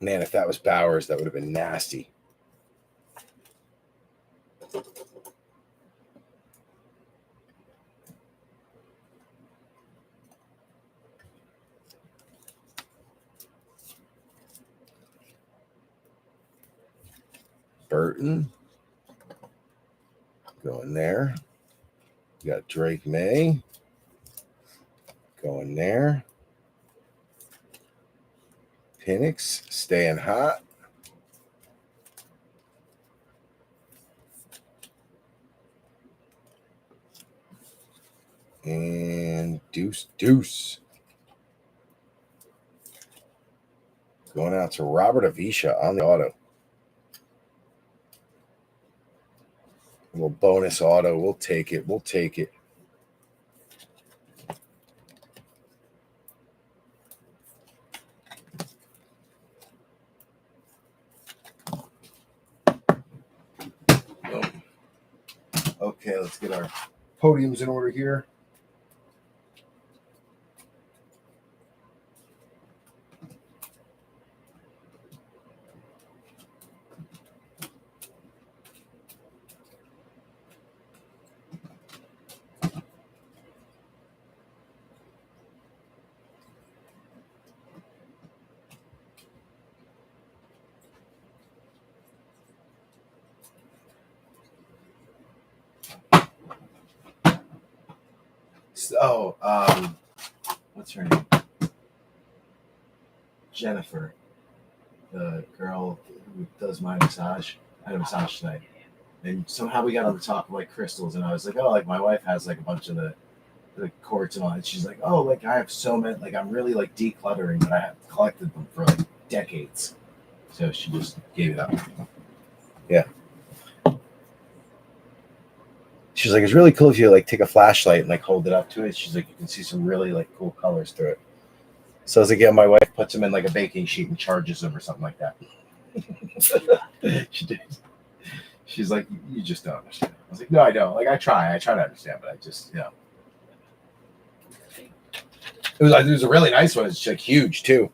Man, if that was Bowers, that would have been nasty. Burton. Going there. You got Drake May. Going there. Penix staying hot. And Deuce. Going out to Robert Avisha on the auto. A little bonus auto. We'll take it. Boom. Okay, let's get our podiums in order here. What's her name? Jennifer, the girl who does my massage. I had a massage tonight, and somehow we got on the top of like crystals, and I was like, oh, like my wife has like a bunch of the quartz and all that. She's like, oh, like I have so many, like I'm really like decluttering, but I have collected them for like decades. So she just gave it up. Yeah. She's like, it's really cool if you like take a flashlight and like hold it up to it. She's like, you can see some really like cool colors through it. So I was like, yeah, my wife puts them in like a baking sheet and charges them or something like that. She did. She's like, you just don't understand. I was like, no, I don't. Like I try to understand, but I just, you know. It was a really nice one. It's like huge too.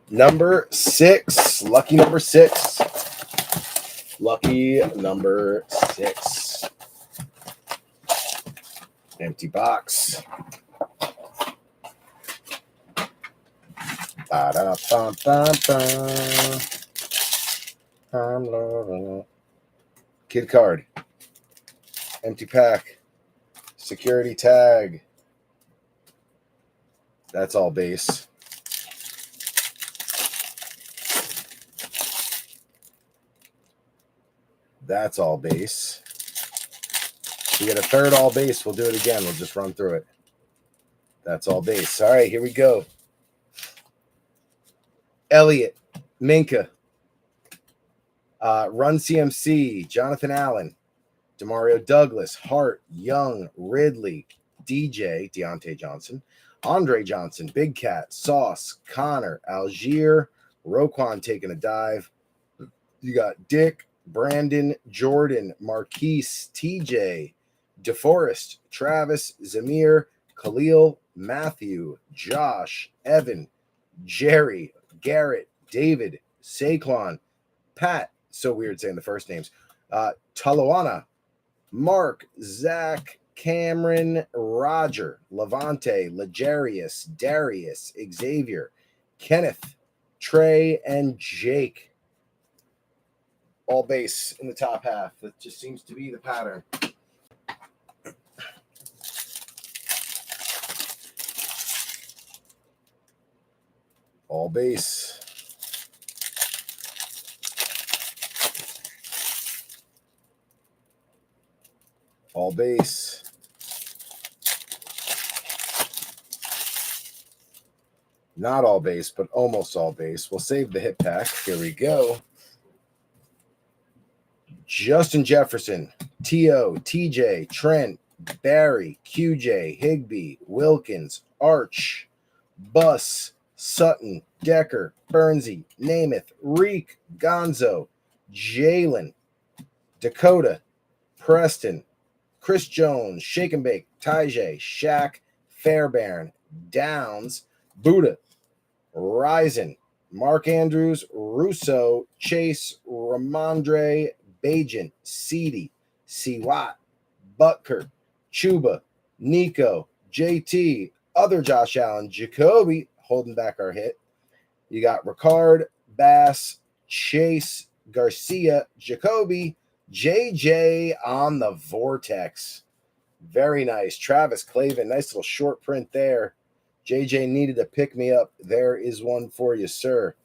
Number 6, lucky number 6. Lucky number 6. Empty box. I'm loving it. Kid card. Empty pack. Security tag. That's all base. That's all base. We get a third all base. We'll do it again. We'll just run through it. That's all base. All right, here we go. Elliott, Minka, Run CMC, Jonathan Allen, Demario Douglas, Hart, Young, Ridley, DJ, Deontay Johnson, Andre Johnson, Big Cat, Sauce, Connor, Algier, Roquan taking a dive. You got Dick, Brandon, Jordan, Marquise, TJ, DeForest, Travis, Zamir, Khalil, Matthew, Josh, Evan, Jerry, Garrett, David, Saquon, Pat, so weird saying the first names, Talawana, Mark, Zach, Cameron, Roger, Levante, Legarius, Darius, Xavier, Kenneth, Trey, and Jake. All base in the top half. That just seems to be the pattern. All base. All base. Not all base, but almost all base. We'll save the hit pack. Here we go. Justin Jefferson, T.O., TJ, Trent, Barry, QJ, Higbee, Wilkins, Arch, Buss, Sutton, Decker, Bernsey, Namath, Reek, Gonzo, Jalen, Dakota, Preston, Chris Jones, Shake and Bake, Tyjay, Shaq, Fairbairn, Downs, Buddha, Risen, Mark Andrews, Russo, Chase, Ramondre, Bajan, Seedy, Siwat, Butker, Chuba, Nico, JT, other Josh Allen, Jacoby, holding back our hit. You got Ricard, Bass, Chase, Garcia, Jacoby, JJ on the Vortex. Very nice. Travis Clavin, nice little short print there. JJ needed to pick me up. There is one for you, sir.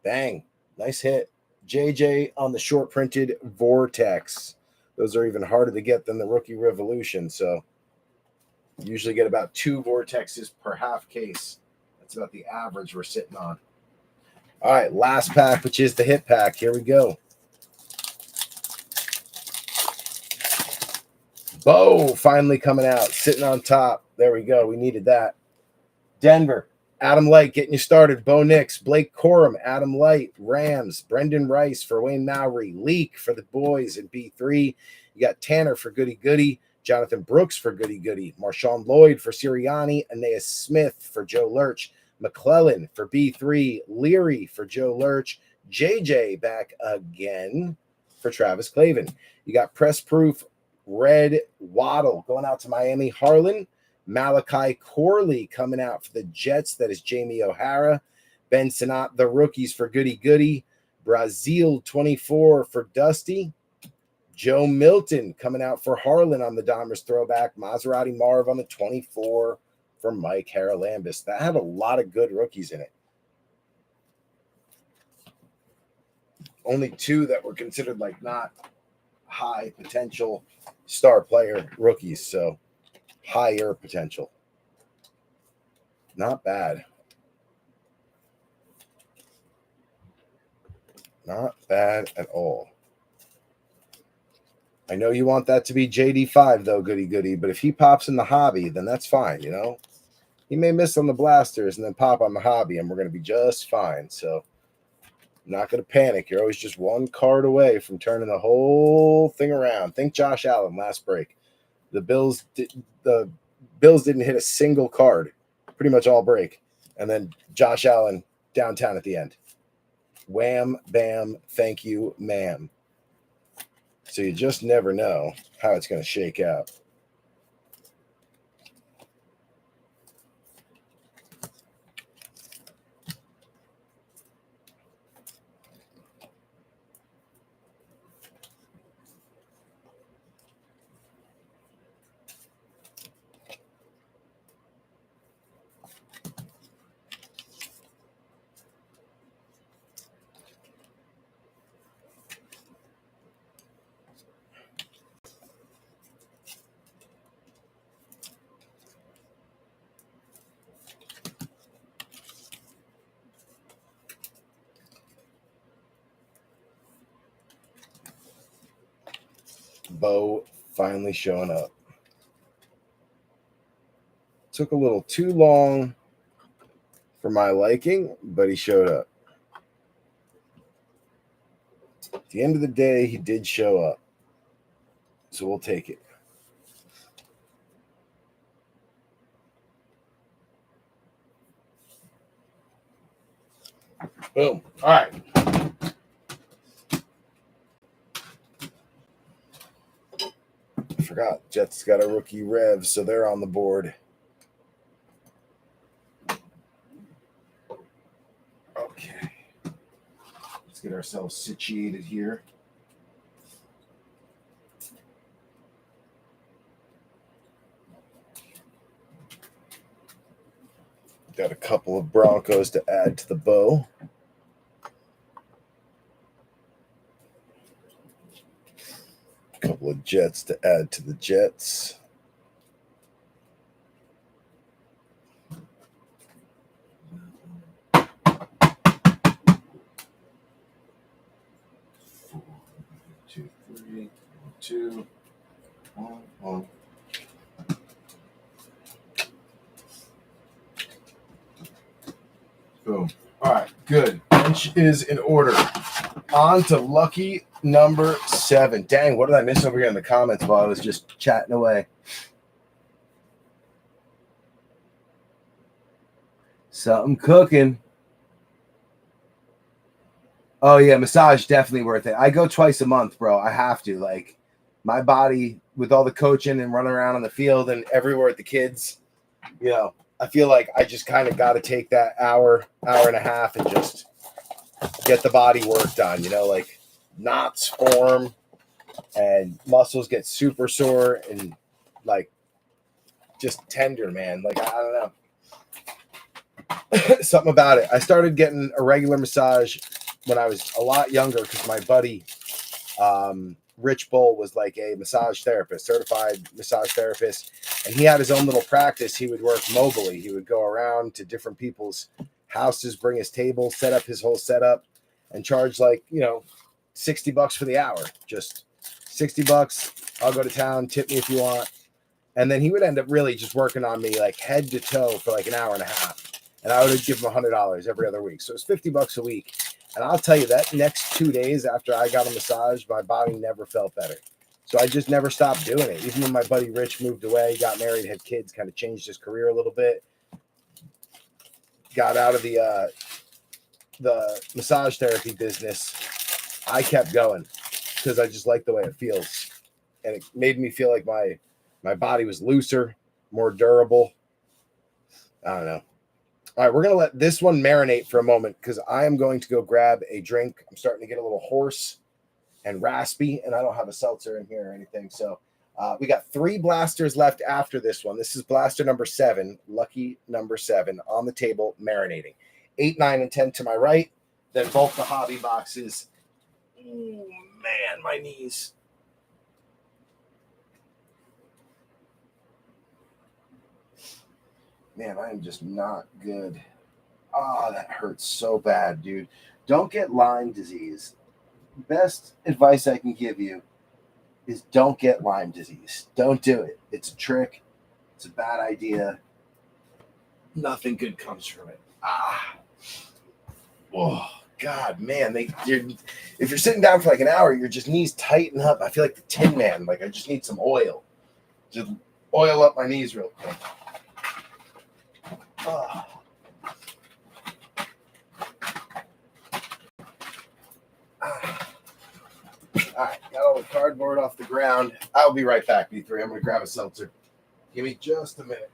Bang. Nice hit. JJ on the short printed Vortex. Those are even harder to get than the Rookie Revolution. So usually get about 2 Vortexes per half case. That's about the average we're sitting on. All right, last pack, which is the hit pack. Here we go. Bo finally coming out, sitting on top. There we go. We needed that. Denver, Adam Light getting you started. Bo Nix, Blake Corum, Adam Light, Rams, Brendan Rice for Wayne Mowry, Leak for the boys in B3. You got Tanner for Goody Goody, Jonathan Brooks for Goody Goody, Marshawn Lloyd for Sirianni, Aeneas Smith for Joe Lurch, McClellan for B3, Leary for Joe Lurch, JJ back again for Travis Clavin. You got Press Proof, Red Waddle going out to Miami, Harlan, Malachi Corley coming out for the Jets. That is Jamie O'Hara. Ben Sinat, the rookies for Goody Goody. Brazil 24 for Dusty. Joe Milton coming out for Harlan on the Donruss throwback. Maserati Marv on the 24 for Mike Haralambis. That had a lot of good rookies in it. Only 2 that were considered like not high potential star player rookies. So higher potential. Not bad. Not bad at all. I know you want that to be JD5 though, Goody Goody, but if he pops in the hobby, then that's fine, you know. He may miss on the blasters and then pop on the hobby, and we're going to be just fine. So I'm not going to panic. You're always just 1 card away from turning the whole thing around. Think Josh Allen last break. The Bills didn't hit a single card, pretty much all break, and then Josh Allen downtown at the end. Wham, bam, thank you, ma'am. So you just never know how it's going to shake out. Bo finally showing up. Took a little too long for my liking, but he showed up. At the end of the day, he did show up. So we'll take it. Boom. All right. I forgot. Jets got a rookie rev, so they're on the board. Okay. Let's get ourselves situated here. Got a couple of Broncos to add to the bow. A couple of Jets to add to the Jets. Two, three, 2, 1, 1. Boom. All right, good. Bench is in order. On to lucky number 7. Dang, what did I miss over here in the comments while I was just chatting away? Something cooking. Oh yeah, massage definitely worth it. I go twice a month, bro. I have to. Like my body with all the coaching and running around on the field and everywhere with the kids, you know, I feel like I just kind of got to take that hour and a half and just get the body work done, you know, like knots form and muscles get super sore and like just tender, man. Like I don't know. Something about it. I started getting a regular massage when I was a lot younger because my buddy, Rich Bull, was like a massage therapist, certified massage therapist, and he had his own little practice. He would work mobily. He would go around to different people's houses, bring his table, set up his whole setup, and charge like, you know, $60 for the hour. Just $60. I'll go to town. Tip me if you want. And then he would end up really just working on me like head to toe for like an hour and a half. And I would give him $100 every other week. So it was $50 a week. And I'll tell you that next 2 days after I got a massage, my body never felt better. So I just never stopped doing it. Even when my buddy Rich moved away, got married, had kids, kind of changed his career a little bit, got out of the massage therapy business, I kept going because I just like the way it feels. And it made me feel like my body was looser, more durable. I don't know. All right, we're going to let this one marinate for a moment because I am going to go grab a drink. I'm starting to get a little hoarse and raspy, and I don't have a seltzer in here or anything. So we got 3 blasters left after this one. This is blaster number 7, lucky number 7, on the table, marinating. 8, 9, and 10 to my right. Then both the hobby boxes. Ooh, man, my knees. Man, I am just not good. Oh, that hurts so bad, dude. Don't get Lyme disease. Best advice I can give you is don't get Lyme disease. Don't do it. It's a trick. It's a bad idea. Nothing good comes from it. Oh, God, man. If you're sitting down for like an hour, your just knees tighten up. I feel like the Tin Man. Like I just need some oil. Just oil up my knees real quick. Oh. All right, got all the cardboard off the ground. I'll be right back, B3. I'm going to grab a seltzer. Give me just a minute.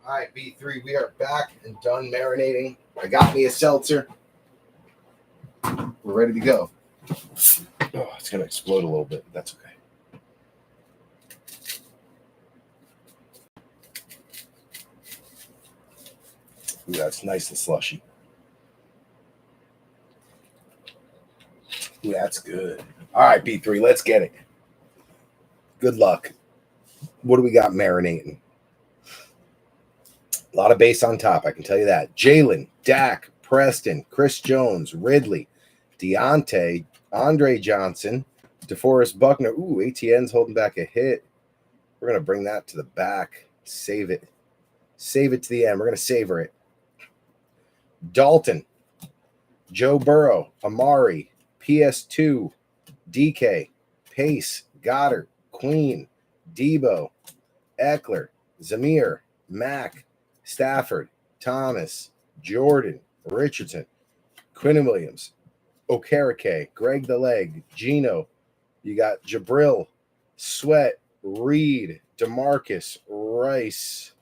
All right, B3, we are back and done marinating. I got me a seltzer. We're ready to go. Oh, it's going to explode a little bit. But that's okay. Ooh, that's nice and slushy. Ooh, that's good. All right, B3, let's get it. Good luck. What do we got marinating? A lot of base on top, I can tell you that. Jalen, Dak, Preston, Chris Jones, Ridley, Deontay, Andre Johnson, DeForest Buckner. Ooh, ATN's holding back a hit. We're going to bring that to the back. Save it. Save it to the end. We're going to savor it. Dalton, Joe Burrow, Amari, PS2, DK, Pace, Goddard, Queen, Debo, Eckler, Zamir, Mack, Stafford, Thomas, Jordan, Richardson, Quinn Williams, Okereke, Greg the Leg, Gino. You got Jabril, Sweat, Reed, DeMarcus, Rice,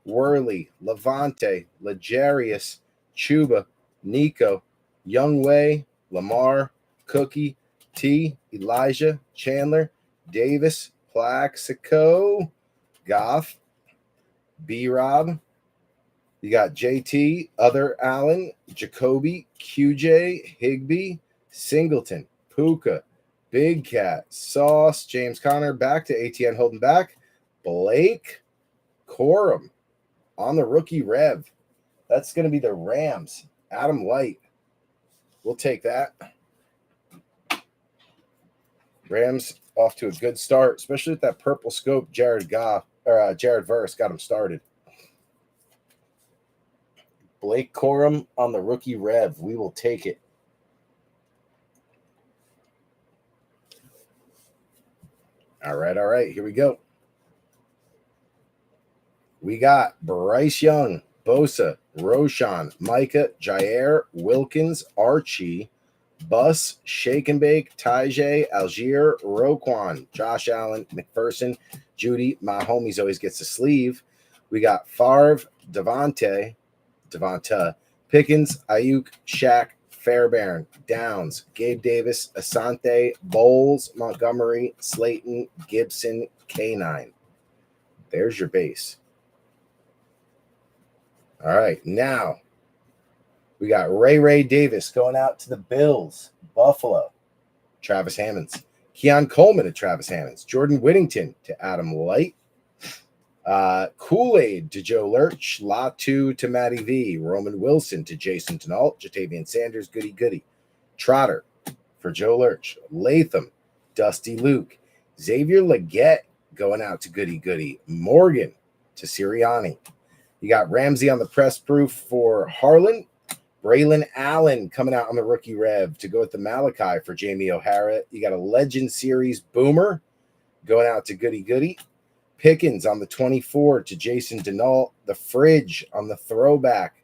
Worley, Levante, Legarius, Chuba, Nico, Youngway, Lamar, Cookie, T, Elijah, Chandler, Davis, Plaxico, Goff, B-Rob. You got JT, Other Allen, Jacoby, QJ, Higby, Singleton, Puka, Big Cat, Sauce, James Conner, back to ATN holding back, Blake, Corum on the rookie rev. That's going to be the Rams. Adam Light. We'll take that. Rams off to a good start, especially with that purple scope. Jared Verse got him started. Blake Corum on the rookie rev. We will take it. All right. Here we go. We got Bryce Young, Bosa, Roshan, Micah, Jair, Wilkins, Archie, Bus, Shake and Bake, Tajay, Algier, Roquan, Josh Allen, McPherson, Judy. My homies always gets a sleeve. We got Favre, Devonta, Pickens, Ayuk, Shaq, Fairbairn, Downs, Gabe Davis, Asante, Bowles, Montgomery, Slayton, Gibson, K9. There's your base. All right, now we got Ray Davis going out to the Bills, Buffalo, Travis Hammonds, Keon Coleman to Travis Hammonds, Jordan Whittington to Adam Light, Kool-Aid to Joe Lurch, Latu to Matty V, Roman Wilson to Jason Denault, Jatavian Sanders, Goody, Trotter for Joe Lurch, Latham, Dusty Luke, Xavier Leggett going out to Goody, Morgan to Sirianni. You got Ramsey on the press proof for Harlan, Braylon Allen coming out on the rookie rev to go with the Malachi for Jamie O'Hara. You got a Legend Series Boomer going out to Goody. Pickens on the 24 to Jason Denault. The Fridge on the throwback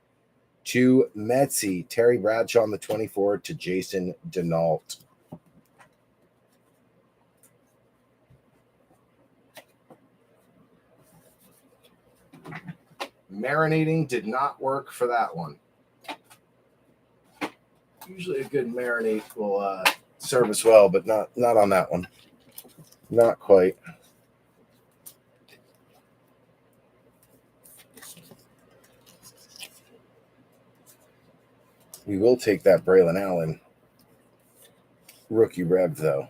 to Metzi. Terry Bradshaw on the 24 to Jason Denault. Marinating did not work for that one. Usually a good marinate will serve us well, but not on that one. Not quite. We will take that Braylon Allen rookie rev, though.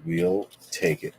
We'll take it.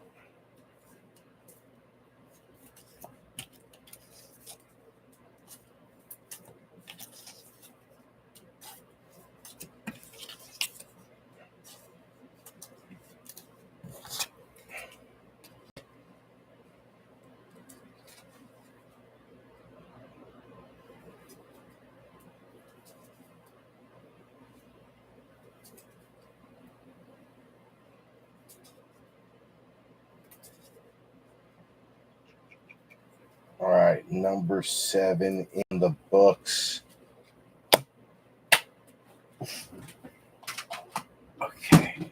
All right, number 7 in the books. Okay.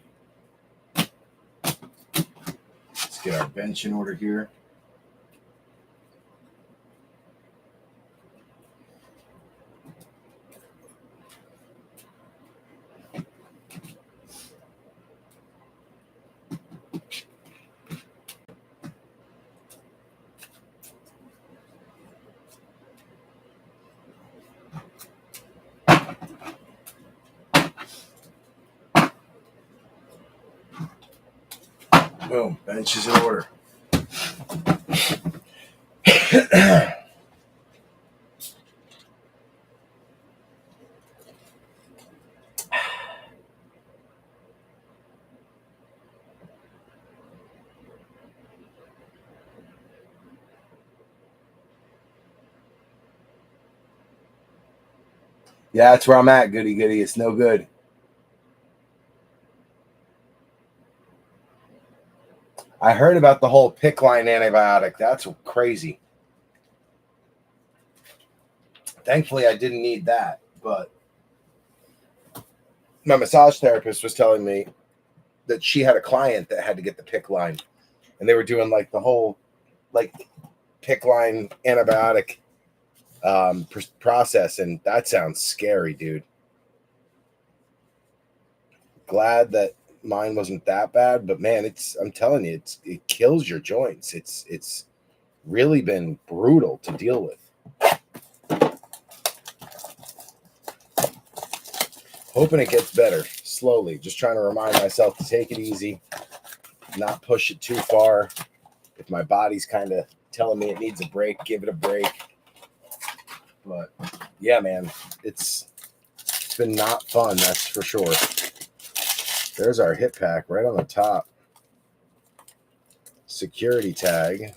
get our bench in order here. Boom, bench is in order. Yeah, that's where I'm at, goody goody. It's no good. I heard about the whole PICC line antibiotic. That's crazy. Thankfully, I didn't need that, but my massage therapist was telling me that she had a client that had to get the PICC line, and they were doing like the whole like PICC line antibiotic process, and that sounds scary, dude. Glad that mine wasn't that bad, but man, I'm telling you, it kills your joints. It's really been brutal to deal with. Hoping it gets better slowly. Just trying to remind myself to take it easy, not push it too far. If my body's kind of telling me it needs a break, give it a break. But yeah, man, it's been not fun, that's for sure. There's our hit pack right on the top. Security tag.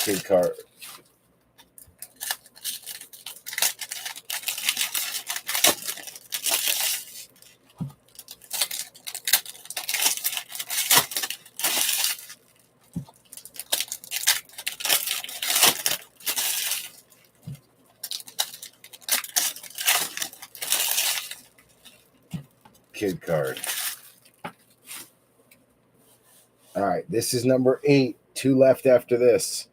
Kid card. Kid card. All right, this is number 8. 2 left after this.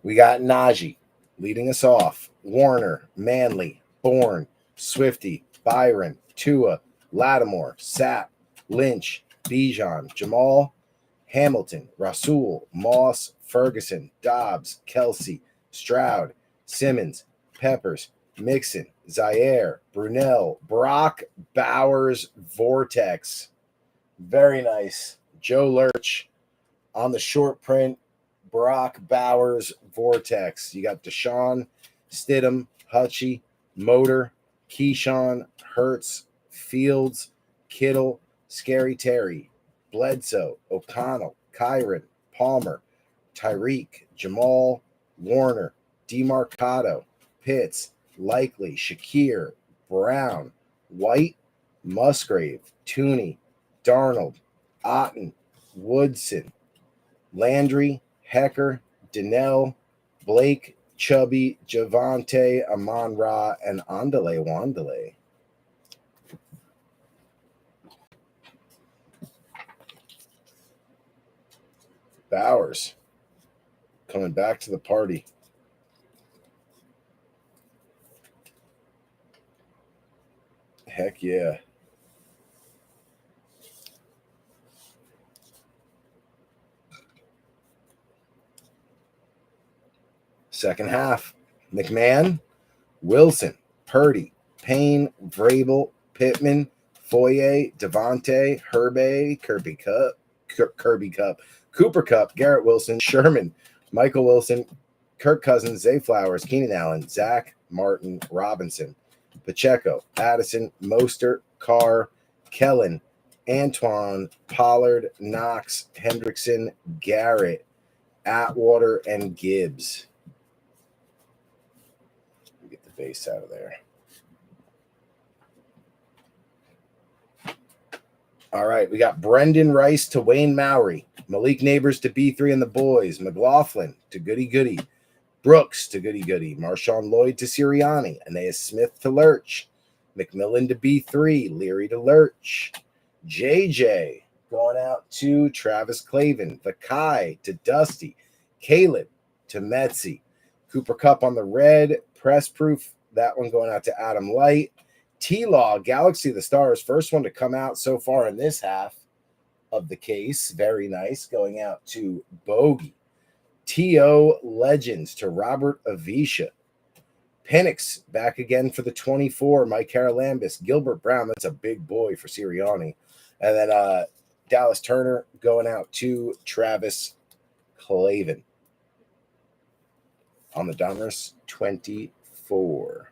We got Najee leading us off. Warner, Manley, Bourne, Swifty, Byron, Tua, Lattimore, Sapp, Lynch, Bijan, Jamal, Hamilton, Rasul, Moss, Ferguson, Dobbs, Kelsey, Stroud, Simmons, Peppers, Mixon, Zaire, Brunell, Brock, Bowers, Vortex. Very nice. Joe Lurch on the short print. Brock Bowers Vortex. You got Deshaun, Stidham, Hutchie, Motor, Keyshawn, Hertz, Fields, Kittle, Scary Terry, Bledsoe, O'Connell, Kyron, Palmer, Tyreek, Jamal, Warner, DeMarcado, Pitts, Likely, Shakir, Brown, White, Musgrave, Tooney, Darnold, Otten, Woodson, Landry, Hecker, Donnell, Blake, Chubby, Javante, Amon-Ra, and Andale Wandale. Bowers coming back to the party. Heck yeah. Second half. McMahon, Wilson, Purdy, Payne, Vrabel, Pittman, Foye, Devontae, Herbe, Kirby Cup, Cooper Cup, Garrett Wilson, Sherman, Michael Wilson, Kirk Cousins, Zay Flowers, Keenan Allen, Zach Martin, Robinson, Pacheco, Addison, Mostert, Carr, Kellen, Antoine, Pollard, Knox, Hendrickson, Garrett, Atwater, and Gibbs. Get the base out of there. All right, we got Brendan Rice to Wayne Mowry, Malik Neighbors to B3 and the boys, McLaughlin to Goody Goody, Brooks to Goody Goody, Marshawn Lloyd to Sirianni, Aeneas Smith to Lurch, McMillan to B3, Leary to Lurch, JJ going out to Travis Clavin, Vakai to Dusty, Caleb to Metzi, Cooper Cup on the red, press proof, that one going out to Adam Light, T-Law, Galaxy of the Stars, first one to come out so far in this half of the case. Very nice. Going out to Bogey. T.O. Legends to Robert Avisha. Penix back again for the 24. Mike Carolambis. Gilbert Brown, that's a big boy for Sirianni. And then Dallas Turner going out to Travis Clavin on the Donruss 24.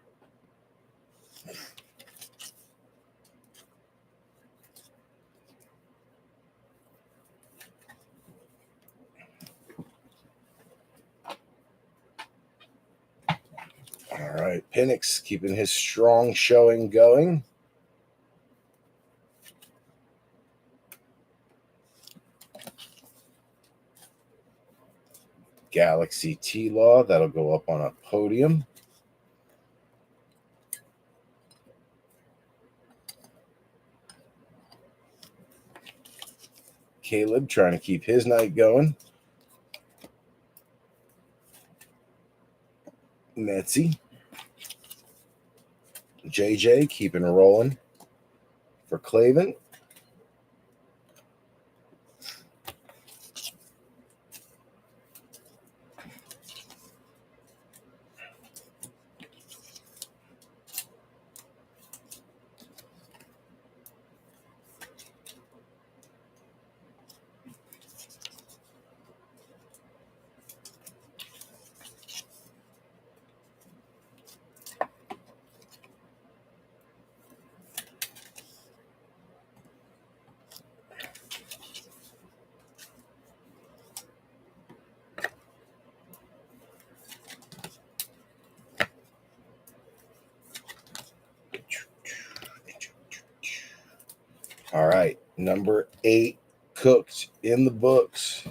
All right, Penix keeping his strong showing going. Galaxy T-Law, that'll go up on a podium. Caleb trying to keep his night going. Metzi. JJ keeping it rolling for Clavin. All right, number 8 cooked in the books.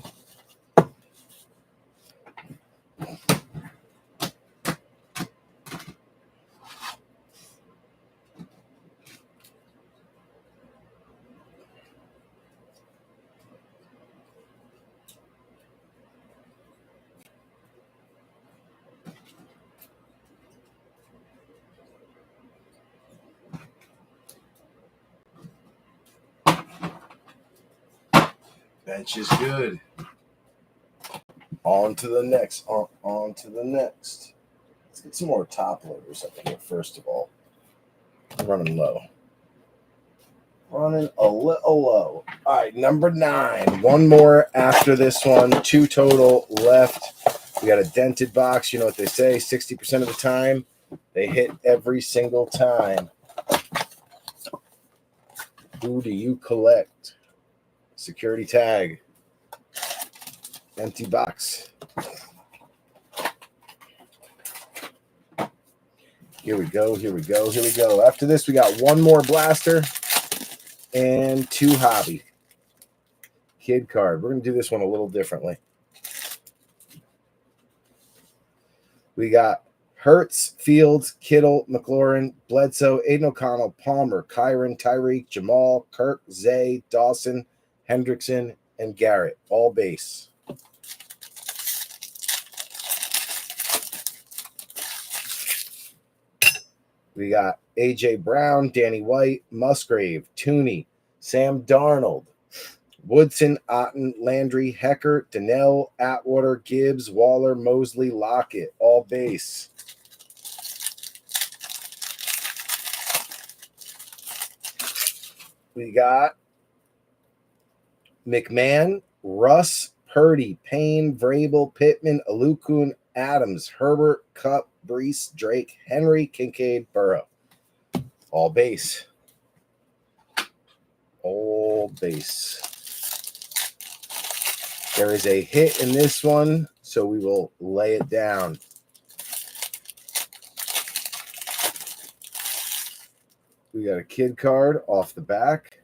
Bench is good. On to the next. On to the next. Let's get some more top loaders up here, first of all. I'm running low. Running a little low. All right, number 9. One more after this one. 2 total left. We got a dented box. You know what they say, 60% of the time, they hit every single time. Who do you collect? Security tag. Empty box. Here we go. Here we go. Here we go. After this, we got one more blaster and 2 hobby. Kid card. We're going to do this one a little differently. We got Hertz, Fields, Kittle, McLaurin, Bledsoe, Aiden O'Connell, Palmer, Kyron, Tyreek, Jamal, Kirk, Zay, Dawson, Hendrickson, and Garrett. All base. We got A.J. Brown, Danny White, Musgrave, Tooney, Sam Darnold, Woodson, Otten, Landry, Hecker, Donnell, Atwater, Gibbs, Waller, Mosley, Lockett. All base. We got McMahon, Russ, Purdy, Payne, Vrabel, Pittman, Alukun, Adams, Herbert, Cup, Brees, Drake, Henry, Kincaid, Burrow. All base. All base. There is a hit in this one, so we will lay it down. We got a kid card off the back.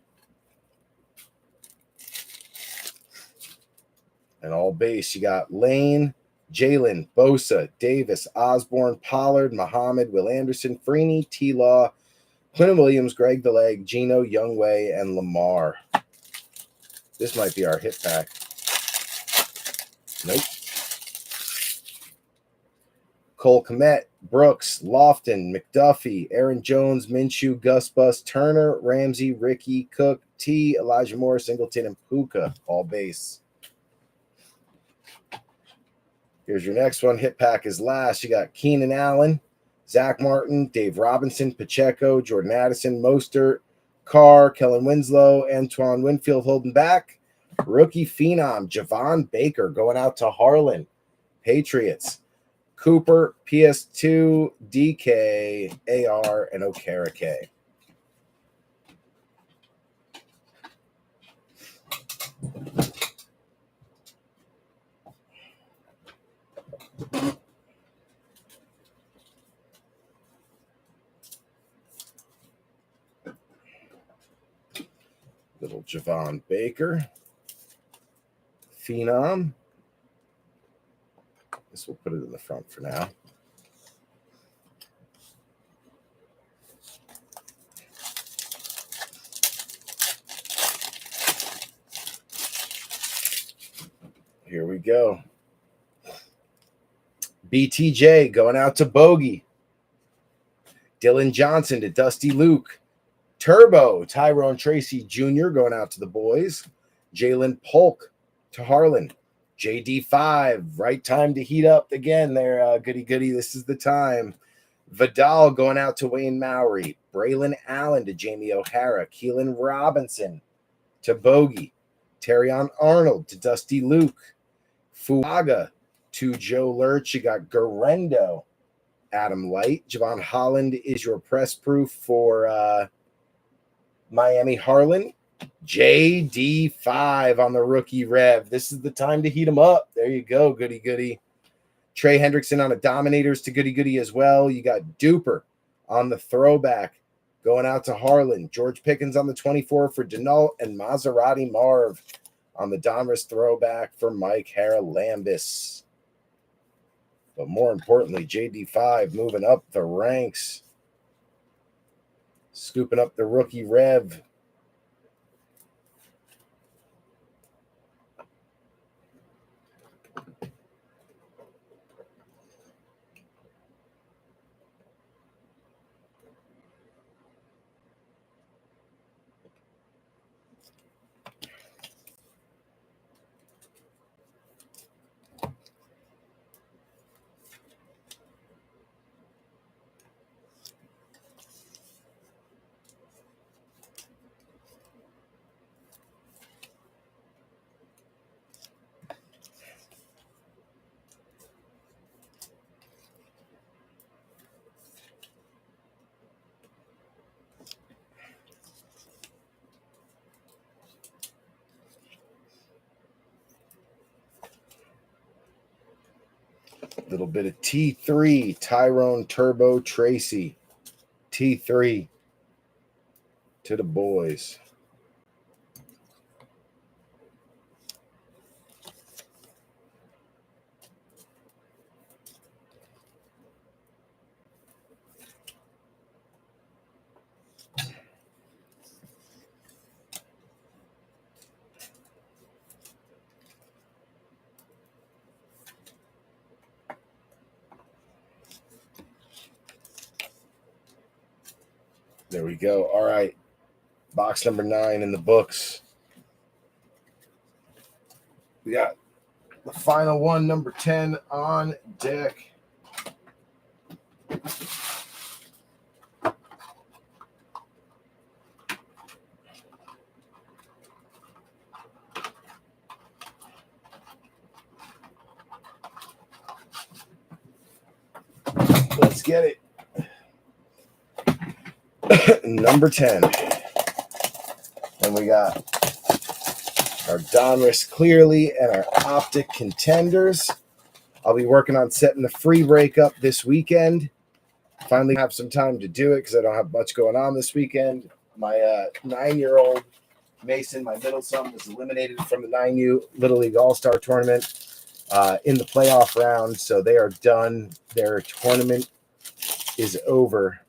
And all base, you got Lane, Jalen, Bosa, Davis, Osborne, Pollard, Muhammad, Will Anderson, Freeney, T-Law, Quinton Williams, Greg the Leg, Gino, Youngway, and Lamar. This might be our hit pack. Nope. Cole Kmet, Brooks, Lofton, McDuffie, Aaron Jones, Minshew, Gus Bus, Turner, Ramsey, Ricky, Cook, T, Elijah Moore, Singleton, and Puka. All base. Here's your next one. Hit pack is last. You got Keenan Allen, Zach Martin, Dave Robinson, Pacheco, Jordan Addison, Mostert, Carr, Kellen Winslow, Antoine Winfield holding back. Rookie phenom, Javon Baker going out to Harlan. Patriots. Cooper, PS2, DK, AR, and Okereke. Little Javon Baker. Phenom. This will put it in the front for now. Here we go. BTJ going out to Bogey. Dylan Johnson to Dusty Luke. Turbo, Tyrone Tracy Jr. going out to the boys. Jalen Polk to Harlan. JD5, right time to heat up again there, goody. This is the time. Vidal going out to Wayne Mowry. Braylon Allen to Jamie O'Hara. Keelan Robinson to Bogey. Terrion Arnold to Dusty Luke. Fuaga to Joe Lurch. You got Garendo, Adam Light. Javon Holland is your press proof for Miami Harlan. JD5 on the rookie rev. This is the time to heat them up. There you go, goody. Trey Hendrickson on a Dominators to goody as well. You got Duper on the throwback going out to Harlan. George Pickens on the 24 for Denault, and Maserati Marv on the Donruss throwback for Mike Haralambis. But more importantly, JD5 moving up the ranks, scooping up the rookie rev. Little bit of T3, Tyrone Turbo Tracy. T3 to the boys. There we go. All right. Box number 9 in the books. We got the final one, number 10 on deck. Let's get it. Number 10. And we got our Donruss Clearly and our Optic Contenders. I'll be working on setting the free break up this weekend. Finally have some time to do it because I don't have much going on this weekend. My 9-year-old Mason, my middle son, was eliminated from the 9U Little League All-Star Tournament in the playoff round, so they are done. Their tournament is over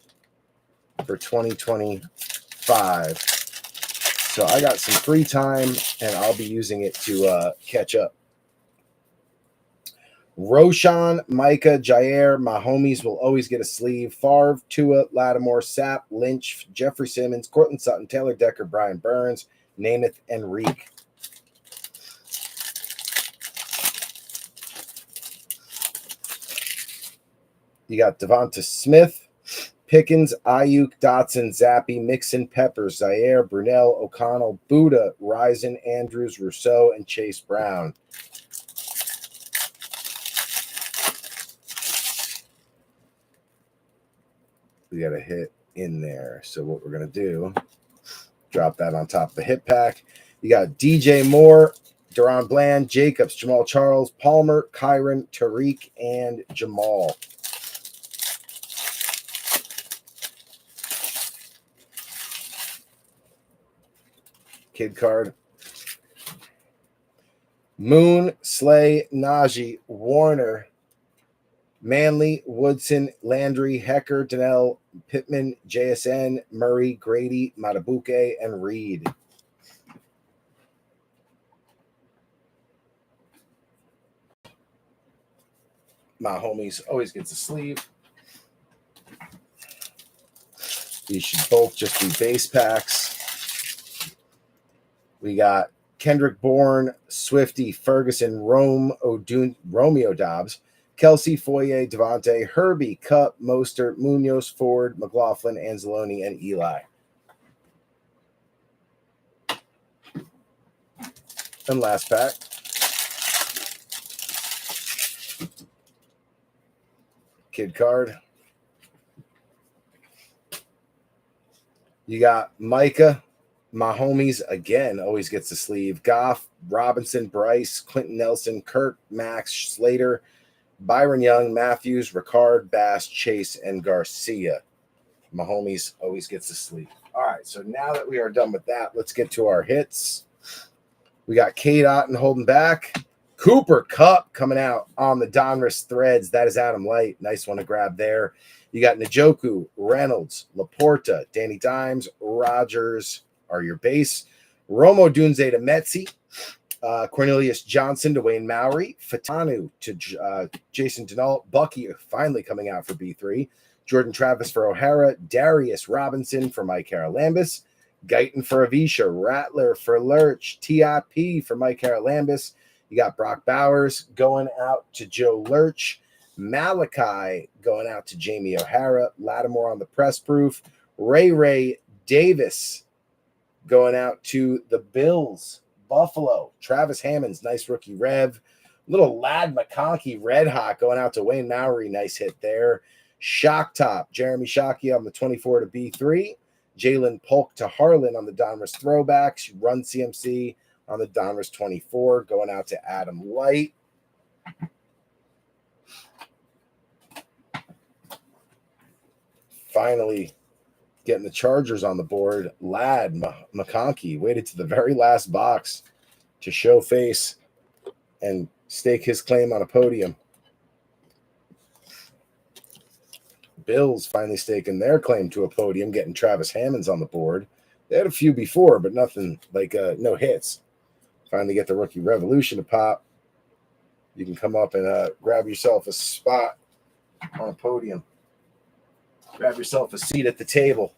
for 2025. So I got some free time, and I'll be using it to catch up. Roshan, Micah, Jair, my homies will always get a sleeve. Favre, Tua, Lattimore, Sapp, Lynch, Jeffrey Simmons, Cortland Sutton, Taylor Decker, Brian Burns, Namath, and Reek. You got Devonta Smith, Pickens, Ayuk, Dotson, Zappy, Mixon, Peppers, Zaire, Brunell, O'Connell, Buddha, Rison, Andrews, Rousseau, and Chase Brown. We got a hit in there. So what we're going to do, drop that on top of the hit pack. You got DJ Moore, Deron Bland, Jacobs, Jamal Charles, Palmer, Kyron, Tariq, and Jamal. Kid card. Moon, Slay, Najee, Warner, Manley, Woodson, Landry, Hecker, Donnell, Pittman, JSN, Murray, Grady, Matabuke, and Reed. My homies always gets a sleeve. These should both just be base packs. We got Kendrick Bourne, Swifty, Ferguson, Romeo Dobbs, Kelsey, Foye, Devontae, Herbie, Cup, Mostert, Munoz, Ford, McLaughlin, Anzalone, and Eli. And last pack. Kid card. You got Micah, my homies, again, always gets a sleeve. Goff, Robinson, Bryce, Quentin Nelson, Kirk, Max, Slater, Byron Young, Matthews, Ricard, Bass, Chase, and Garcia. My homies always gets a sleeve. All right, so now that we are done with that, let's get to our hits. We got Cade Otton holding back. Cooper Kupp coming out on the Donruss threads. That is Adam Light. Nice one to grab there. You got Njoku, Reynolds, Laporta, Danny Dimes, Rogers are your base. Romo Dunze to Metzi. Cornelius Johnson to Wayne Mowry. Fatanu to Jason Denault. Bucky finally coming out for B3. Jordan Travis for O'Hara. Darius Robinson for Mike Haralambis. Guyton for Avisha. Rattler for Lurch. TIP for Mike Haralambis. You got Brock Bowers going out to Joe Lurch. Malachi going out to Jamie O'Hara. Lattimore on the press proof. Ray Davis going out to the Bills. Buffalo. Travis Hammonds, nice rookie rev. Little Lad McConkey, red hot, going out to Wayne Mowry. Nice hit there. Shock Top, Jeremy Shockey on the 24 to B3. Jalen Polk to Harlan on the Donruss throwbacks. Run CMC on the Donruss 24, going out to Adam Light. Finally getting the Chargers on the board. Lad McConkey waited to the very last box to show face and stake his claim on a podium. Bills finally staking their claim to a podium, getting Travis Hammonds on the board. They had a few before, but nothing like no hits. Finally get the rookie revolution to pop. You can come up and grab yourself a spot on a podium. Grab yourself a seat at the table.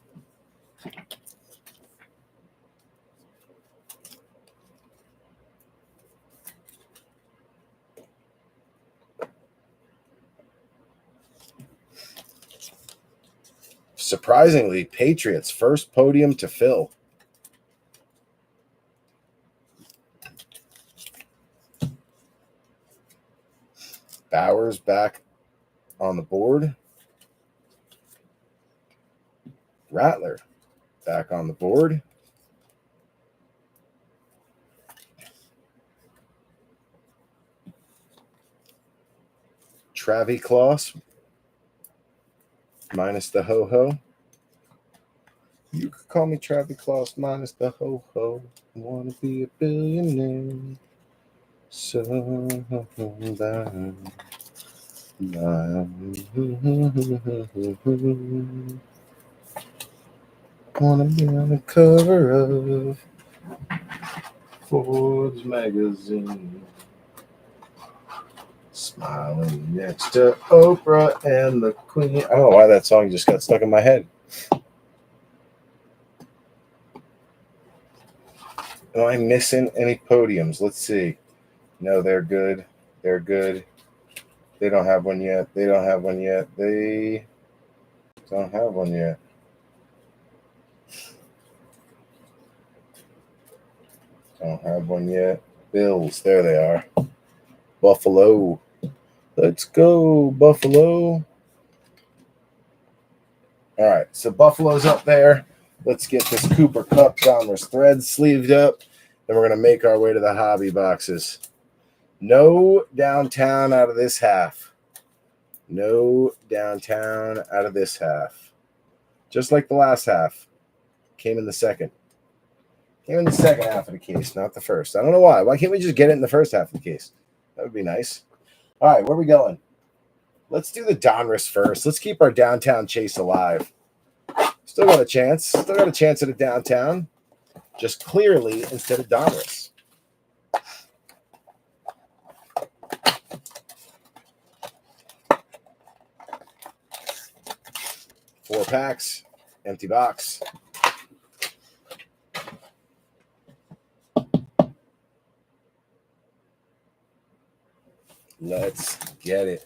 Surprisingly, Patriots first podium to fill. Bowers back on the board. Rattler back on the board. Travi Kloss minus the ho-ho. Call me Travis Claus minus the ho-ho. Wanna be a billionaire. So bad. Wanna be on the cover of Forbes magazine. Smiling next to Oprah and the Queen. I don't know why that song just got stuck in my head. Am I missing any podiums? Let's see. No, they're good. They're good. They don't have one yet. They don't have one yet. They don't have one yet. Don't have one yet. Bills. There they are. Buffalo. Let's go, Buffalo. All right. So Buffalo's up there. Let's get this Cooper Cup Donruss thread sleeved up. Then we're going to make our way to the hobby boxes. No downtown out of this half. No downtown out of this half. Just like the last half. Came in the second. Came in the second half of the case, not the first. I don't know why. Why can't we just get it in the first half of the case? That would be nice. All right, where are we going? Let's do the Donruss first. Let's keep our downtown chase alive. Still got a chance. Still got a chance at a downtown. Just clearly instead of Donruss. Four packs. Empty box. Let's get it.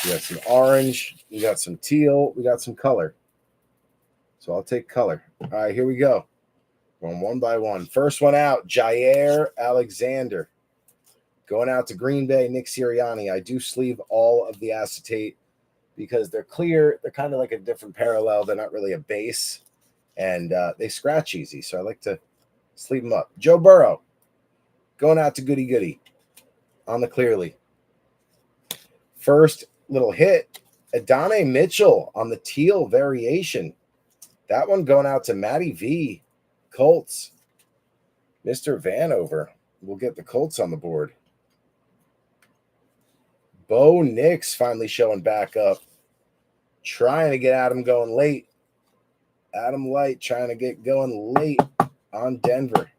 We got some orange. We got some teal. We got some color. So I'll take color. All right, here we go. Going one by one. First one out, Jair Alexander. Going out to Green Bay, Nick Sirianni. I do sleeve all of the acetate because they're clear. They're kind of like a different parallel. They're not really a base. And they scratch easy. So I like to sleeve them up. Joe Burrow. Going out to Goody Goody on the clearly. First little hit, Adonai Mitchell on the teal variation. That one going out to Matty V. Colts. Mr. Vanover will get the Colts on the board. Bo Nix finally showing back up. Trying to get Adam going late. Adam Light trying to get going late on Denver.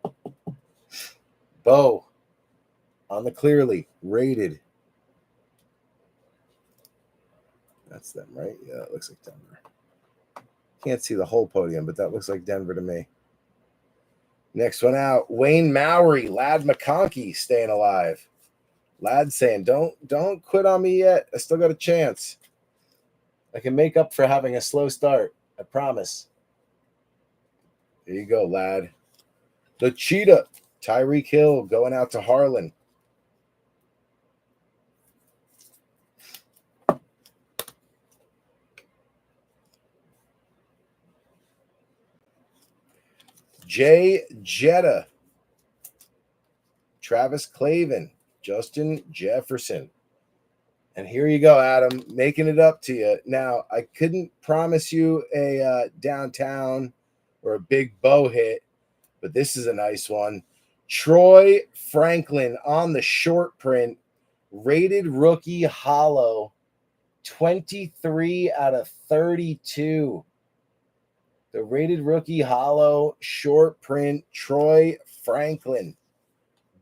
Bo on the clearly rated. That's them, right? Yeah, it looks like Denver. Can't see the whole podium, but that looks like Denver to me. Next one out, Wayne Mowry, Lad McConkey staying alive. Lad saying, don't quit on me yet. I still got a chance. I can make up for having a slow start. I promise. Here you go, Lad. The Cheetah, Tyreek Hill going out to Harlan. Jay Jetta, Travis Clavin, Justin Jefferson. And here you go, Adam, making it up to you. Now, I couldn't promise you a downtown or a big bow hit, but this is a nice one. Troy Franklin on the short print, rated rookie hollow, 23 out of 32. The rated rookie hollow short print, Troy Franklin.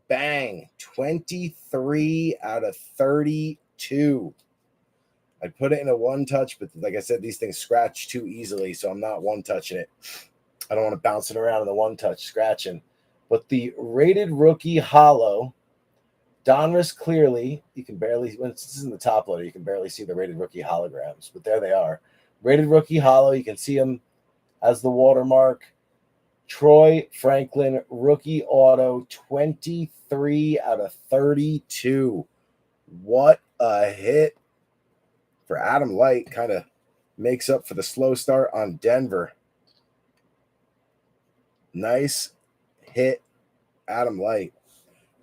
Bang. 23 out of 32. I'd put it in a one touch, but like I said, these things scratch too easily, so I'm not one touching it. I don't want to bounce it around in the one touch scratching. But the rated rookie hollow, Donruss clearly, you can barely, when this is in the top loader, you can barely see the rated rookie holograms, but there they are. Rated rookie hollow, you can see them as the watermark. Troy Franklin, rookie auto, 23 out of 32. What a hit. for Adam Light. Kind of makes up for the slow start on Denver. Nice hit, Adam Light.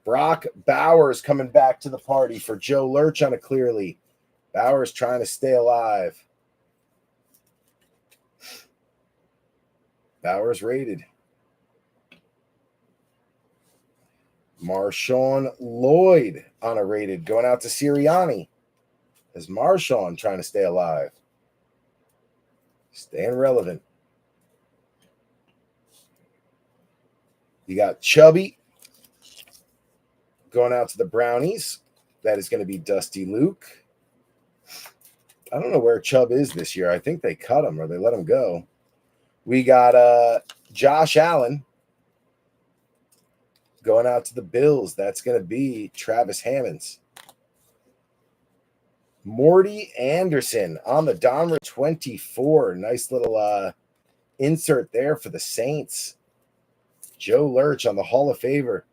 Brock Bowers coming back to the party for Joe Lurch on a clearly. Bowers trying to stay alive. Bowers rated. Marshawn Lloyd on a rated. Going out to Sirianni. As Marshawn trying to stay alive. Staying relevant. You got Chubby going out to the Brownies. That is going to be Dusty Luke. I don't know where Chubb is this year. I think they cut him or they let him go. We got Josh Allen going out to the Bills. That's going to be Travis Hammonds. Morty Anderson on the Donruss 24. Nice little insert there for the Saints. Joe Lurch on the Hall of Famer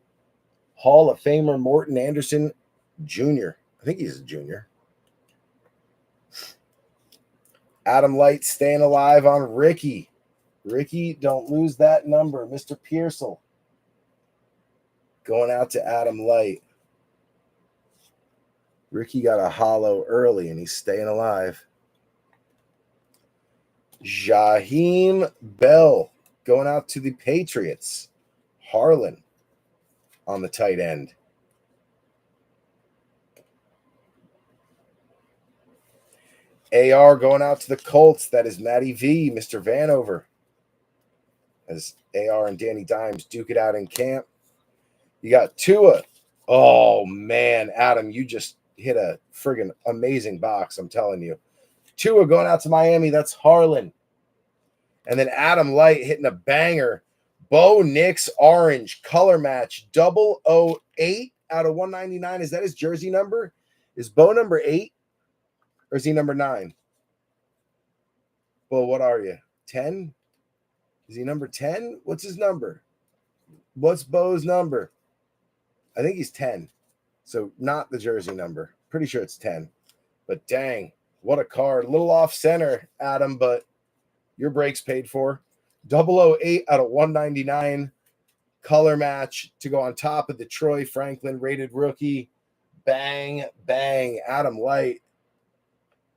Morton Anderson Jr. I think he's a junior. Adam Light staying alive on Ricky. Ricky, don't lose that number. Mr. Pearsall. Going out to Adam Light. Ricky got a hollow early, and he's staying alive. Jaheim Bell going out to the Patriots. Harlan on the tight end. AR going out to the Colts. That is Matty V, Mr. Vanover. As AR and Danny Dimes duke it out in camp. You got Tua. Oh, man, Adam, you just hit a friggin' amazing box, I'm telling you. Tua going out to Miami. That's Harlan. And then Adam Light hitting a banger. Bo Nix orange color match 008 out of 199. Is that his jersey number? Is Bo number 8 or is he number 9? Well, what are you? 10? Is he number 10? What's his number? What's Bo's number? I think he's 10. So not the jersey number. Pretty sure it's 10. But dang, what a card. A little off center, Adam, but your break's paid for. 008 out of 199 color match to go on top of the Troy Franklin rated rookie. Bang, bang. Adam Light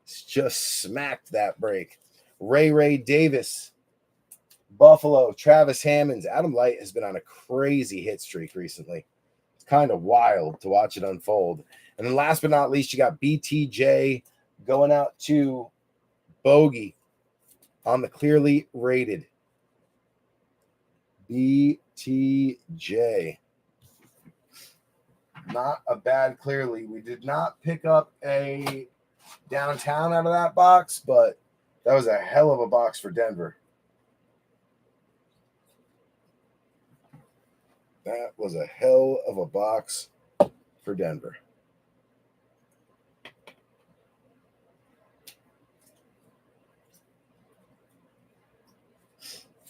just smacked that break. Ray Davis, Buffalo, Travis Hammonds. Adam Light has been on a crazy hit streak recently. It's kind of wild to watch it unfold. And then last but not least, you got BTJ going out to Bogey on the clearly rated. BTJ. Not a bad clearly. We did not pick up a downtown out of that box, but that was a hell of a box for Denver. That was a hell of a box for Denver.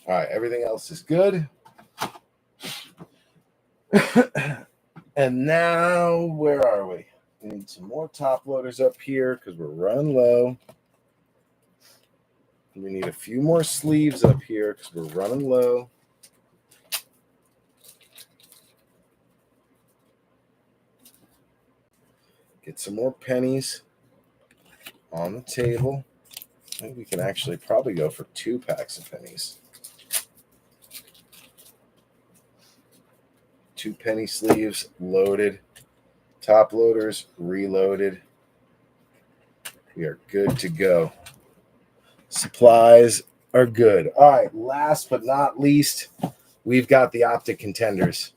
All right, everything else is good. And now, where are we? We need some more top loaders up here because we're running low. We need a few more sleeves up here because we're running low. Get some more pennies on the table. I think we can actually probably go for 2 packs of pennies. 2 penny sleeves loaded. Top loaders reloaded. We are good to go. Supplies are good. All right, last but not least, we've got the Optic Contenders.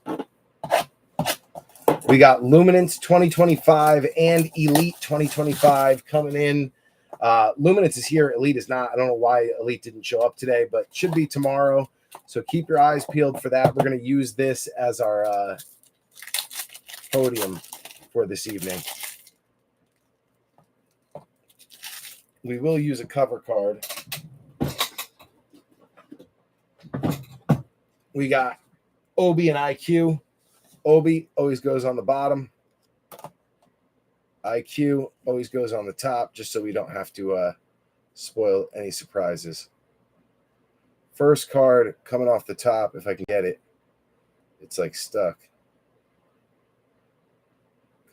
We got Luminance 2025 and Elite 2025 coming in. Luminance is here. Elite is not. I don't know why Elite didn't show up today, but should be tomorrow. So keep your eyes peeled for that. We're going to use this as our podium for this evening. We will use a cover card. We got Obi and IQ. Obi always goes on the bottom. IQ always goes on the top just so we don't have to spoil any surprises. First card coming off the top, if I can get it. It's like stuck.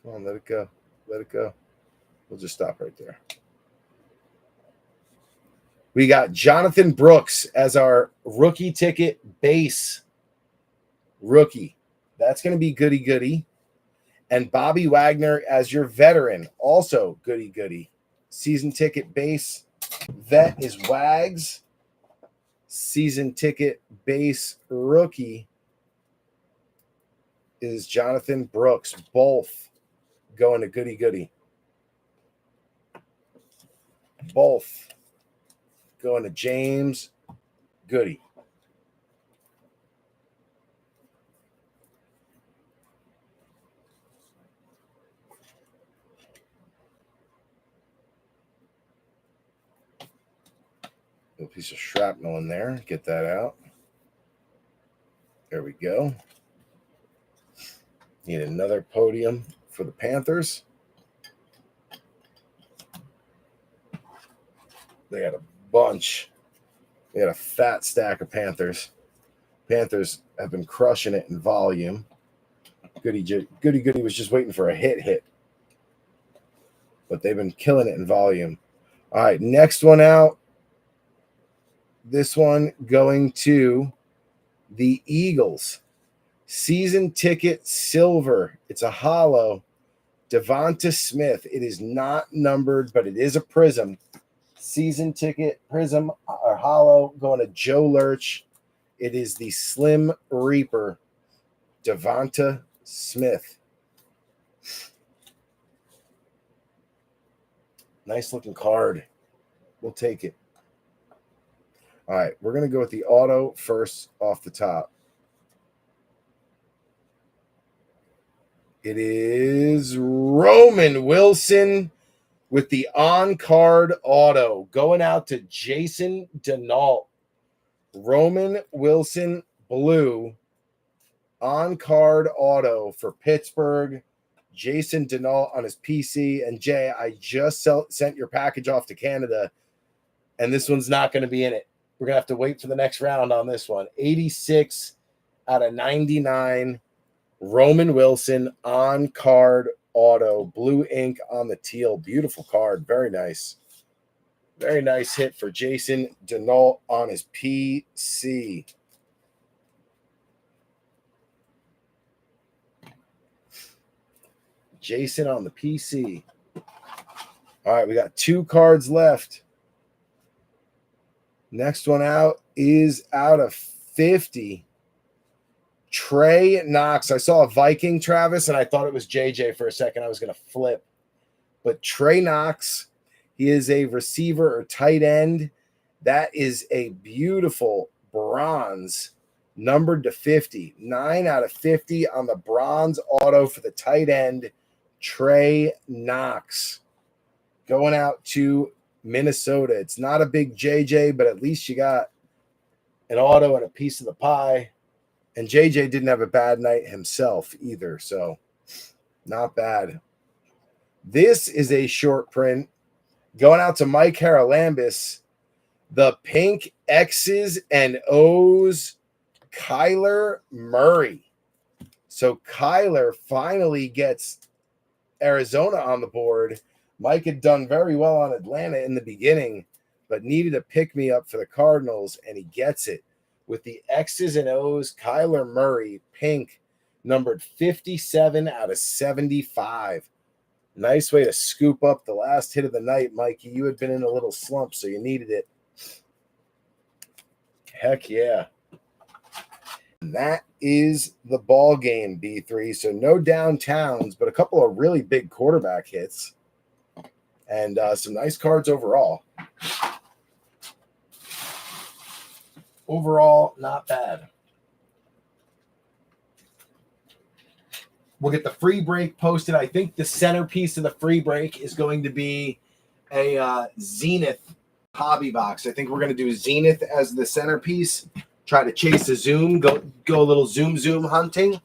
Come on, let it go. Let it go. We'll just stop right there. We got Jonathan Brooks as our rookie ticket base rookie. That's going to be goody. And Bobby Wagner as your veteran, also goody. Season ticket base vet is Wags. Season ticket base rookie is Jonathan Brooks. Both going to goody. Both going to James Goody. Little piece of shrapnel in there. Get that out. There we go. Need another podium for the Panthers. They got a bunch. They got a fat stack of Panthers. Panthers have been crushing it in volume. Goody was just waiting for a hit. But they've been killing it in volume. All right, next one out. This one going to the Eagles. Season ticket silver. It's a hollow. Devonta Smith. It is not numbered, but it is a prism. Season ticket prism or hollow going to Joe Lurch. It is the Slim Reaper, Devonta Smith. Nice looking card. We'll take it. All right, we're going to go with the auto first off the top. It is Roman Wilson with the on-card auto going out to Jason Denault. Roman Wilson blue on-card auto for Pittsburgh. Jason Denault on his PC. And Jay, I just sent your package off to Canada, and this one's not going to be in it. We're going to have to wait for the next round on this one. 86 out of 99. Roman Wilson on-card auto. Blue ink on the teal. Beautiful card. Very nice. Very nice hit for Jason Denault on his PC. Jason on the PC. All right, we got 2 cards left. Next one out is out of 50. Trey Knox. I saw a Viking, Travis, and I thought it was JJ for a second. I was going to flip. But Trey Knox, he is a receiver or tight end. That is a beautiful bronze, numbered to 50. 9 out of 50 on the bronze auto for the tight end, Trey Knox. Going out to Minnesota. It's not a big JJ, but at least you got an auto and a piece of the pie. And JJ didn't have a bad night himself either, so not bad. This is a short print going out to Mike Haralambis. The pink X's and O's, Kyler Murray. So Kyler finally gets Arizona on the board. Mike had done very well on Atlanta in the beginning, but needed a pick-me-up for the Cardinals, and he gets it. With the X's and O's, Kyler Murray, pink, numbered 57 out of 75. Nice way to scoop up the last hit of the night, Mikey. You had been in a little slump, so you needed it. Heck yeah. And that is the ball game, B3. So no downtowns, but a couple of really big quarterback hits. And some nice cards overall. Overall, not bad. We'll get the free break posted. I think the centerpiece of the free break is going to be a Zenith hobby box. I think we're going to do Zenith as the centerpiece. Try to chase a zoom, go a little zoom hunting.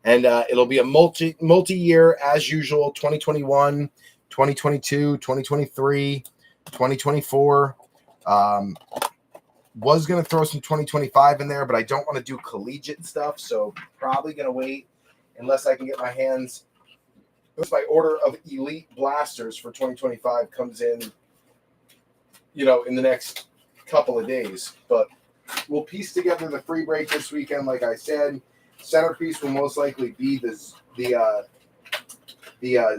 And it'll be a multi-year as usual, 2021, 2022, 2023, 2024. Was going to throw some 2025 in there, but I don't want to do collegiate stuff, so probably going to wait unless I can get my hands. My order of elite blasters for 2025 comes in, in the next couple of days. But we'll piece together the free break this weekend, like I said. Centerpiece will most likely be the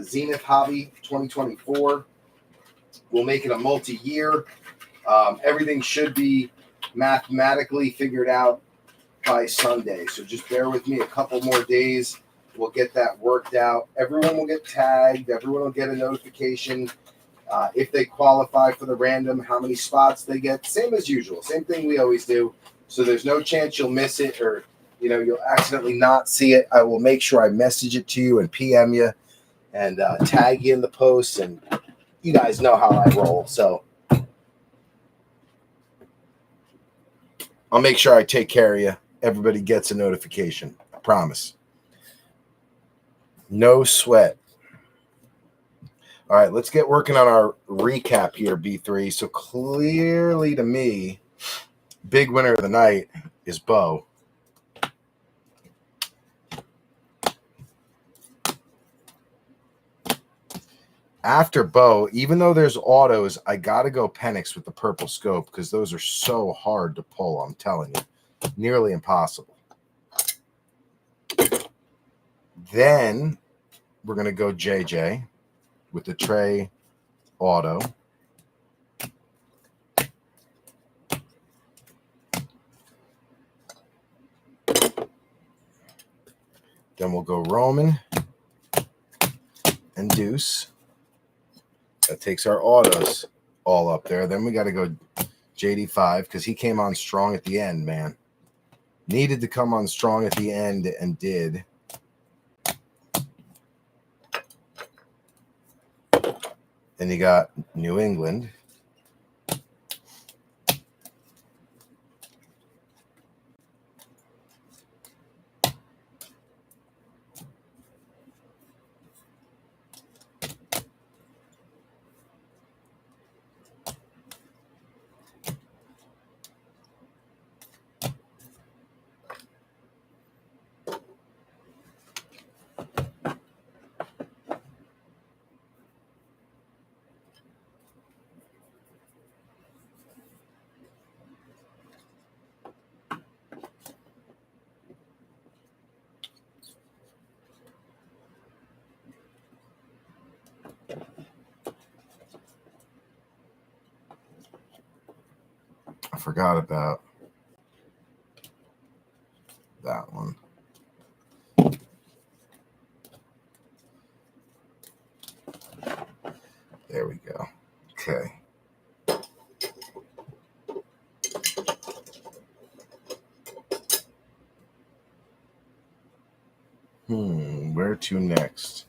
Zenith Hobby 2024. We'll make it a multi-year. Everything should be mathematically figured out by Sunday. So just bear with me a couple more days. We'll get that worked out. Everyone will get tagged. Everyone will get a notification if they qualify for the random, how many spots they get. Same as usual. Same thing we always do. So there's no chance you'll miss it or, you'll accidentally not see it. I will make sure I message it to you and PM you and tag you in the posts. And you guys know how I roll. So I'll make sure I take care of you. Everybody gets a notification. I promise. No sweat. All right, let's get working on our recap here, B3. So clearly to me, big winner of the night is Bo. After Bo, even though there's autos, I got to go Penix with the purple scope because those are so hard to pull, I'm telling you. Nearly impossible. Then we're going to go JJ with the Trey auto. Then we'll go Roman and Deuce. That takes our autos all up there. Then we got to go JD5 because he came on strong at the end, man. Needed to come on strong at the end and did. Then you got New England. I forgot about that one. There we go. Okay. Where to next?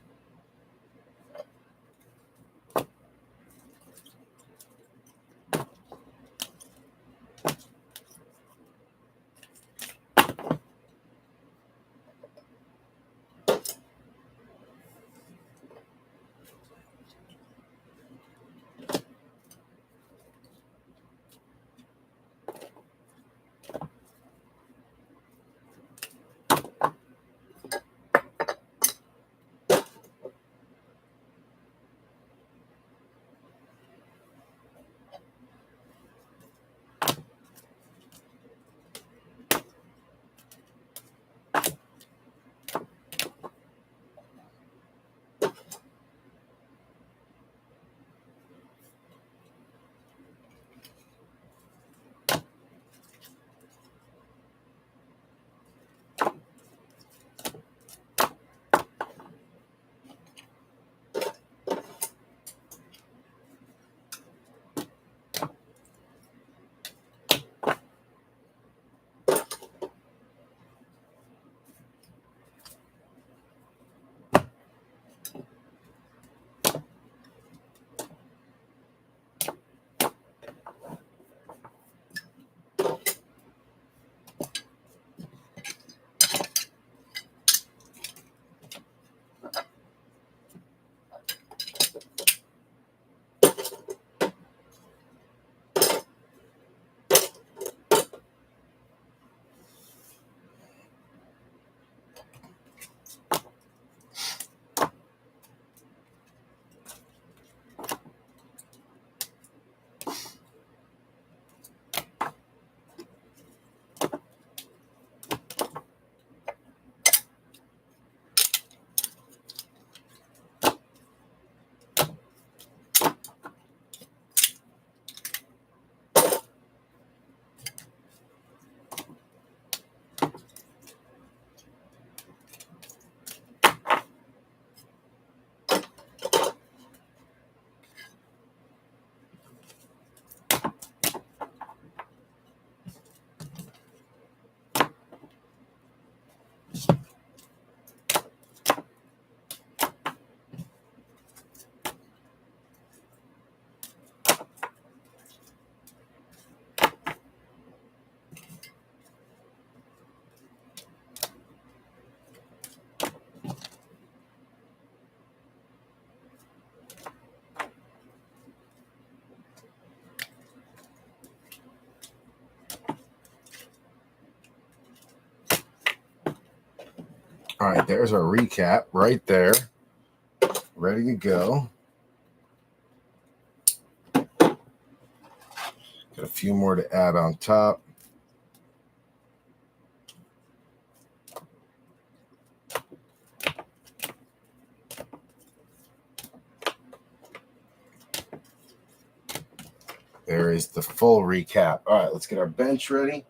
All right, there's our recap right there. Ready to go. Got a few more to add on top. There is the full recap. All right, let's get our bench ready.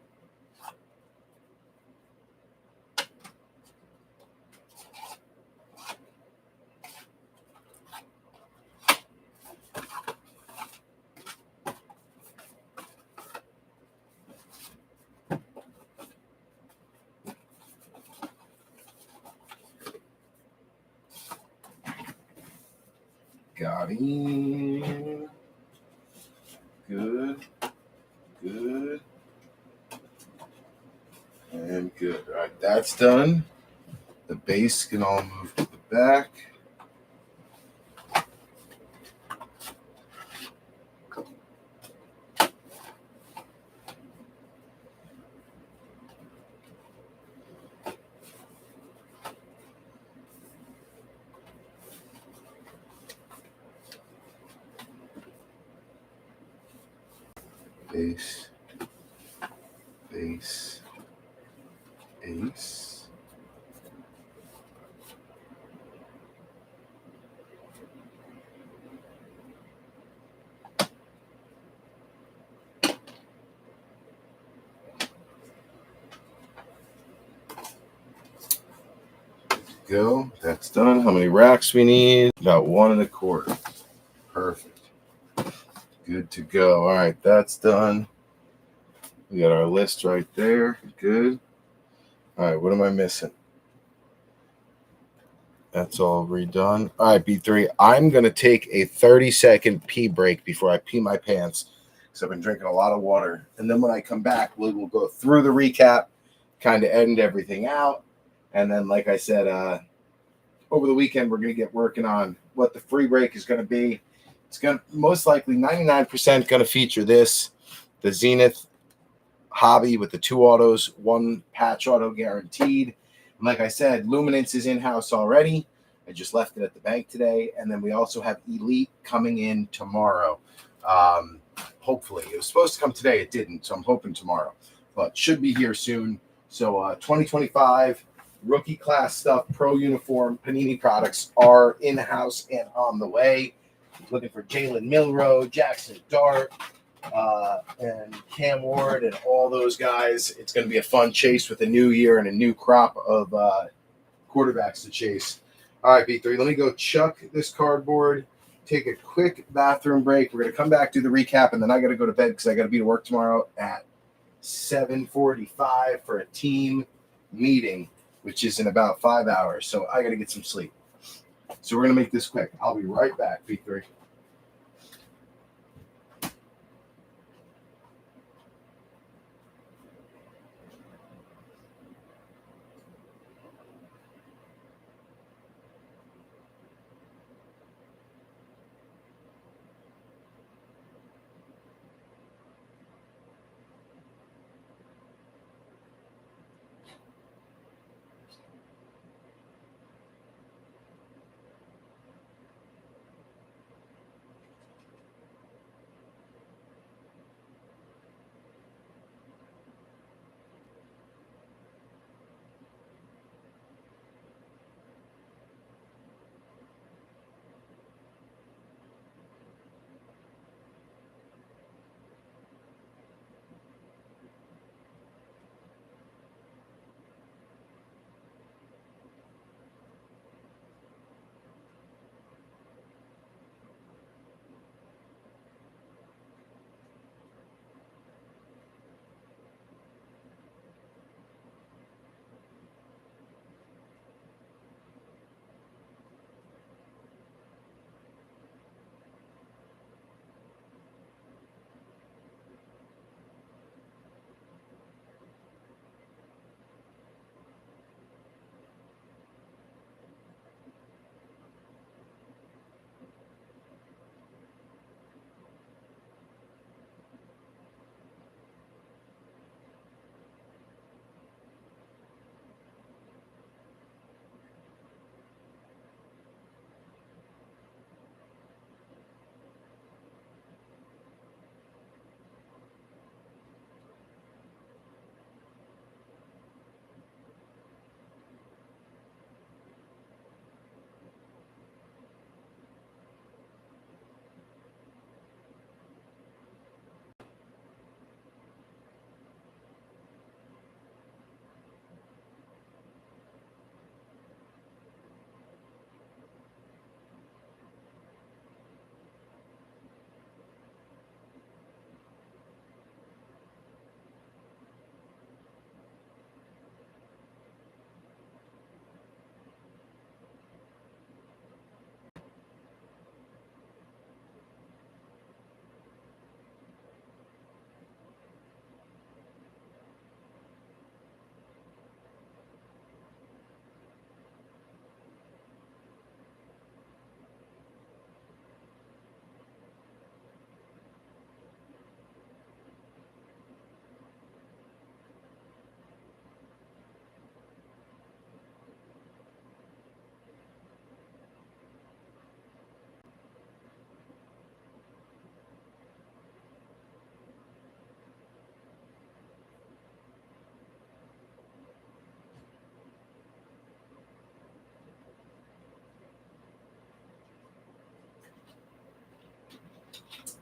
Got him. Good. Good. And good. All right, that's done. The base can all move to the back. Base. Base. Ace. Go. That's done. How many racks we need? About 1 1/4. Perfect. Good to go. All right, that's done. We got our list right there. Good. All right, what am I missing? That's all redone. All right, B3. I'm going to take a 30-second pee break before I pee my pants because I've been drinking a lot of water. And then when I come back, we'll go through the recap, kind of end everything out. And then, like I said, over the weekend, we're going to get working on what the free break is going to be. It's going to most likely 99% going to feature this, the Zenith Hobby with the 2 autos, 1 patch auto guaranteed. And like I said, Luminance is in-house already. I just left it at the bank today. And then we also have Elite coming in tomorrow. Hopefully. It was supposed to come today. It didn't. So I'm hoping tomorrow. But should be here soon. So 2025 rookie class stuff, pro uniform, Panini products are in-house and on the way. Looking for Jalen Milroe, Jackson Dart, and Cam Ward and all those guys. It's going to be a fun chase with a new year and a new crop of quarterbacks to chase. All right, B3, let me go chuck this cardboard, take a quick bathroom break. We're going to come back, do the recap, and then I got to go to bed because I got to be to work tomorrow at 7:45 for a team meeting, which is in about 5 hours. So I got to get some sleep. So we're going to make this quick. I'll be right back, B3.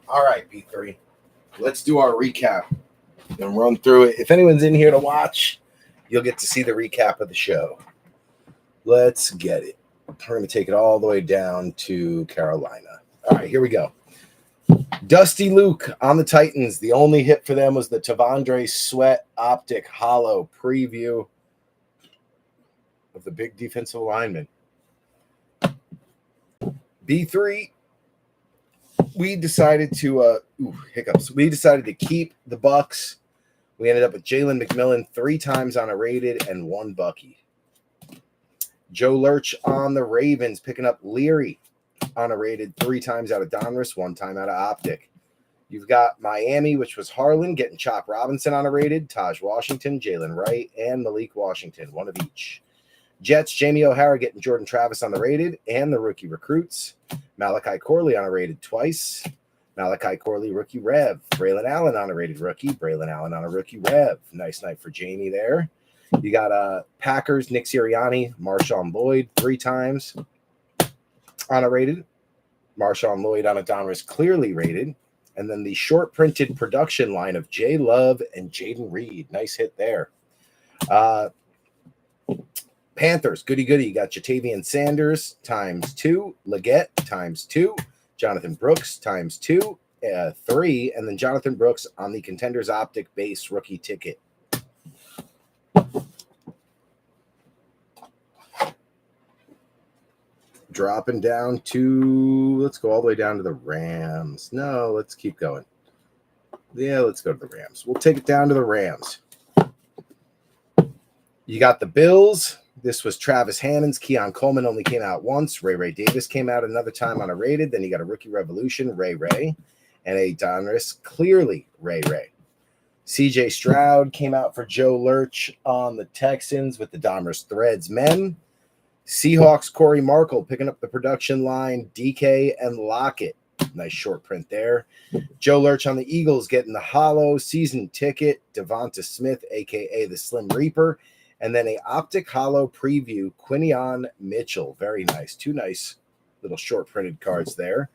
All right, B3. Let's do our recap and run through it. If anyone's in here to watch, you'll get to see the recap of the show. Let's get it. We're going to take it all the way down to Carolina. All right, here we go. Dusty Luke on the Titans. The only hit for them was the Tavondre Sweat Optic Hollow preview of the big defensive lineman. B3, we decided to hiccups. We decided to keep the Bucks. We ended up with Jalen McMillan 3 times on a rated and 1 Bucky. Joe Lurch on the Ravens, picking up Leary on a rated 3 times out of Donruss, 1 time out of Optic. You've got Miami, which was Harlan, getting Chop Robinson on a rated, Taj Washington, Jalen Wright, and Malik Washington, 1 of each. Jets, Jamie O'Hara getting Jordan Travis on the rated and the rookie recruits. Malachi Corley on a rated twice. Malachi Corley, rookie rev. Braylon Allen on a rated rookie. Braylon Allen on a rookie rev. Nice night for Jamie there. You got Packers, Nick Sirianni, Marshawn Lloyd 3 times on a rated. Marshawn Lloyd on a Donruss clearly rated. And then the short printed production line of Jay Love and Jaden Reed. Nice hit there. Panthers, goody. You got Jatavian Sanders times 2. Leggett times 2. Jonathan Brooks times 2. 3. And then Jonathan Brooks on the Contenders Optic base rookie ticket. Dropping down to, let's go all the way down to the Rams. No, let's keep going. Yeah, let's go to the Rams. We'll take it down to the Rams. You got the Bills. This was Travis Hannons. Keon Coleman only came out once. Ray Davis came out another time on a rated. Then you got a rookie revolution, Ray, and a Donruss, clearly Ray. CJ Stroud came out for Joe Lurch on the Texans with the Donruss Threads men. Seahawks, Corey Markle picking up the production line, DK and Lockett. Nice short print there. Joe Lurch on the Eagles getting the hollow season ticket, Devonta Smith, a.k.a. the Slim Reaper, and then a Optic hollow preview, Quinion Mitchell. Very nice. 2 nice little short printed cards there.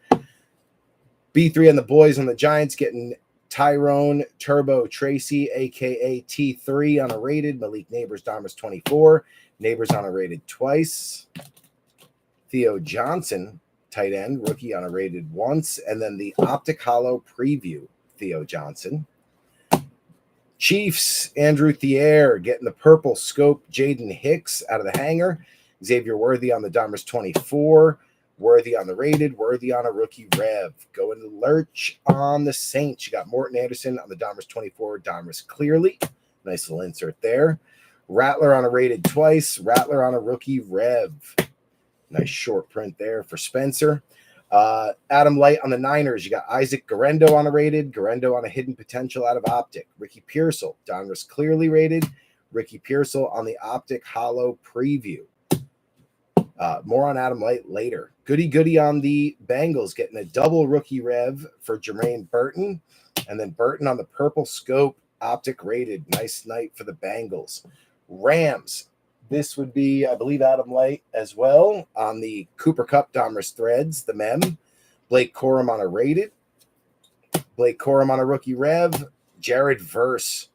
B3 and the boys on the Giants getting Tyrone Turbo Tracy, a.k.a. T3 on a rated, Malik Neighbors, Donruss 24. Neighbors on a rated twice. Theo Johnson, tight end, rookie on a rated once. And then the Optic Hollow preview, Theo Johnson. Chiefs, Andrew Thier getting the purple scope, Jaden Hicks out of the hanger. Xavier Worthy on the Donruss 24. Worthy on the rated, Worthy on a rookie rev. Going to Lurch on the Saints. You got Morton Anderson on the Donruss 24, Donruss clearly. Nice little insert there. Rattler on a rated twice. Rattler on a rookie rev. Nice short print there for Spencer. Adam Light on the Niners. You got Isaac Garendo on a rated. Garendo on a hidden potential out of Optic. Ricky Pearsall, Donruss clearly rated. Ricky Pearsall on the Optic hollow preview. More on Adam Light later. Goody on the Bengals, getting a double rookie rev for Jermaine Burton. And then Burton on the purple scope, Optic rated. Nice night for the Bengals. Rams. This would be, I believe, Adam Light as well on the Cooper Cup Donruss Threads, the mem. Blake Corum on a rated. Blake Corum on a rookie rev. Jared Verse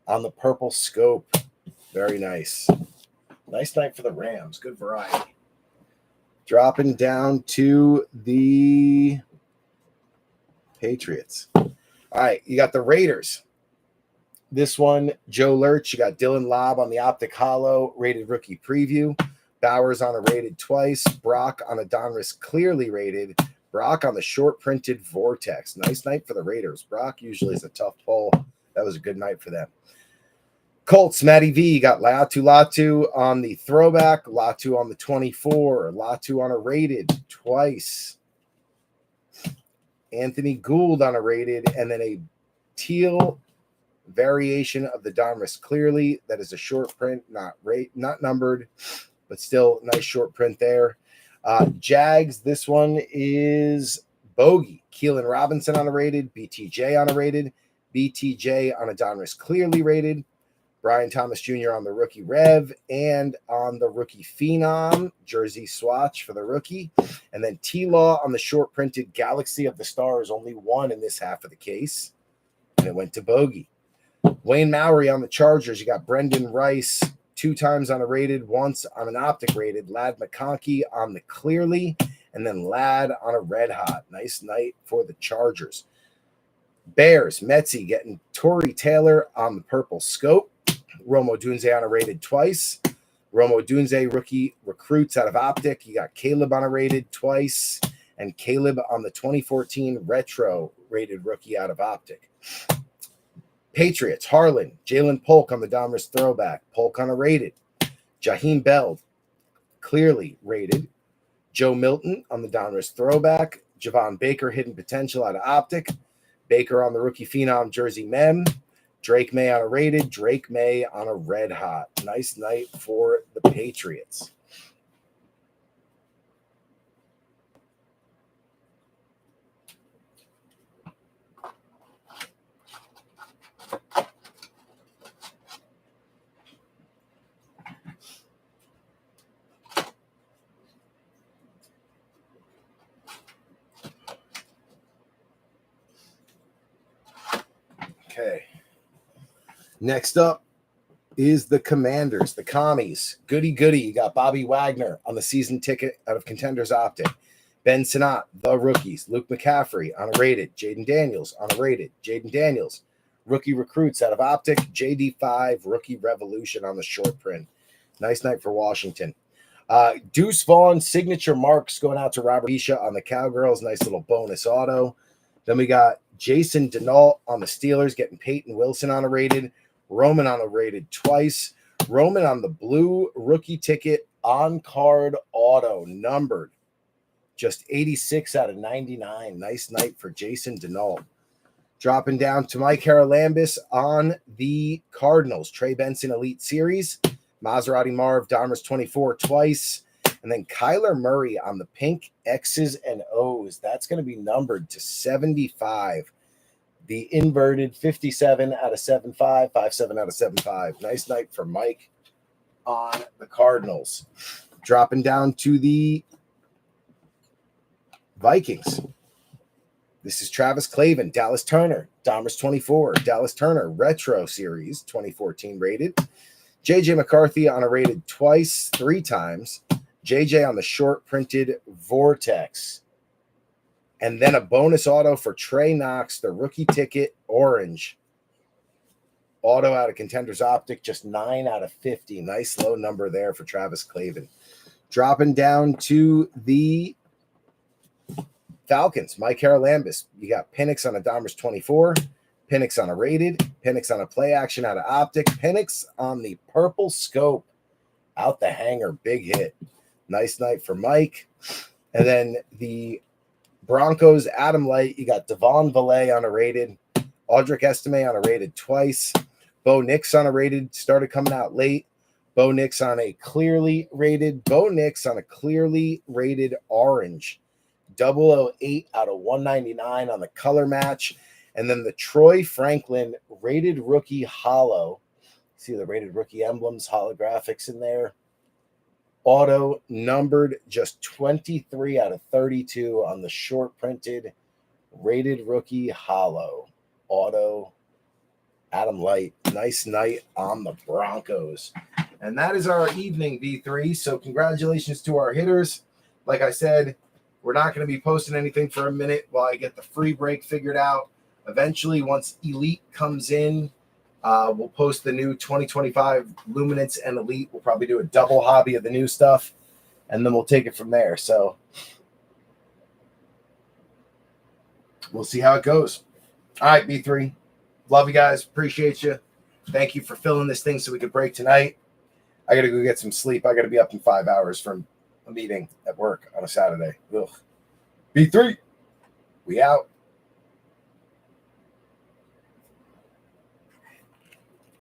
on the purple scope. Very nice. Nice night for the Rams. Good variety. Dropping down to the Patriots. All right, you got the Raiders. This one, Joe Lurch. You got Dylan Lobb on the Optic Hollow, rated rookie preview. Bowers on a rated twice. Brock on a Donruss clearly rated. Brock on the short printed Vortex. Nice night for the Raiders. Brock usually is a tough pull. That was a good night for them. Colts, Matty V. You got Latu on the throwback. Latu on the 24. Latu on a rated twice. Anthony Gould on a rated. And then a teal variation of the Donruss clearly. That is a short print, not numbered, but still nice short print there. Jags, this one is Bogey. Keelan Robinson on a rated. BTJ on a rated. BTJ on a Donruss clearly rated. Brian Thomas Jr. on the rookie Rev and on the rookie Phenom jersey swatch for the rookie. And then T-Law on the short printed Galaxy of the Stars, only one in this half of the case. And it went to Bogey. Wayne Mowry on the Chargers. You got Brendan Rice 2 times on a rated, once on an Optic rated. Ladd McConkey on the Clearly, and then Ladd on a Red Hot. Nice night for the Chargers. Bears, Metsy getting Torrey Taylor on the Purple Scope. Romo Dunze on a rated twice. Romo Dunze rookie recruits out of Optic. You got Caleb on a rated twice, and Caleb on the 2014 retro rated rookie out of Optic. Patriots, Harlan, Jalen Polk on the Donruss throwback. Polk on a rated. Jaheim Bell, Clearly rated. Joe Milton on the Donruss throwback. Javon Baker, hidden potential out of Optic. Baker on the rookie Phenom jersey mem. Drake May on a rated. Drake May on a Red Hot. Nice night for the Patriots. Okay. Next up is the Commanders, the Commies. Goody. You got Bobby Wagner on the season ticket out of Contenders Optic. Ben Sinnott, the rookies. Luke McCaffrey on a rated. Jaden Daniels on a rated. Jaden Daniels, rookie recruits out of Optic. JD5, rookie Revolution on the short print. Nice night for Washington. Deuce Vaughn, signature marks going out to Robert Isha on the Cowgirls. Nice little bonus auto. Then we got Jason Denault on the Steelers, getting Peyton Wilson on a rated. Roman on a rated twice. Roman on the blue rookie ticket on card auto, numbered. Just 86 out of 99. Nice night for Jason Denault. Dropping down to Mike Haralambis on the Cardinals. Trey Benson Elite Series. Maserati Marv, Donruss 24 twice. And then Kyler Murray on the pink X's and O's. That's going to be numbered to 75. The inverted 57 out of 75, 57 out of 75. Nice night for Mike on the Cardinals. Dropping down to the Vikings. This is Travis Clavin, Dallas Turner, Donruss 24, Dallas Turner Retro Series 2014 rated. JJ McCarthy on a rated twice, 3 times. JJ on the short printed Vortex. And then a bonus auto for Trey Knox, the rookie ticket orange. Auto out of Contenders Optic, just 9 out of 50. Nice low number there for Travis Clavin. Dropping down to the Falcons, Mike Haralambis. You got Penix on a Donruss 24, Penix on a rated, Penix on a play action out of Optic, Penix on the Purple Scope out the hanger. Big hit. Nice night for Mike. And then the Broncos, Adam Light. You got Devon Valet on a rated, Audric Estime on a rated twice, Bo Nix on a rated, started coming out late. Bo Nix on a clearly rated, Bo Nix on a clearly rated orange. 008 out of 199 on the color match. And then the Troy Franklin rated rookie hollow. See the rated rookie emblems, holographics in there. Auto numbered just 23 out of 32 on the short printed rated rookie hollow. Auto Adam Light. Nice night on the Broncos. And that is our evening, V3. So congratulations to our hitters. Like I said, we're not going to be posting anything for a minute while I get the free break figured out. Eventually, once Elite comes in, we'll post the new 2025 Luminance and Elite. We'll probably do a double hobby of the new stuff, and then we'll take it from there. So we'll see how it goes. All right, B3. Love you guys. Appreciate you. Thank you for filling this thing so we could break tonight. I got to go get some sleep. I got to be up in 5 hours from a meeting at work on a Saturday. Ugh. B3, we out.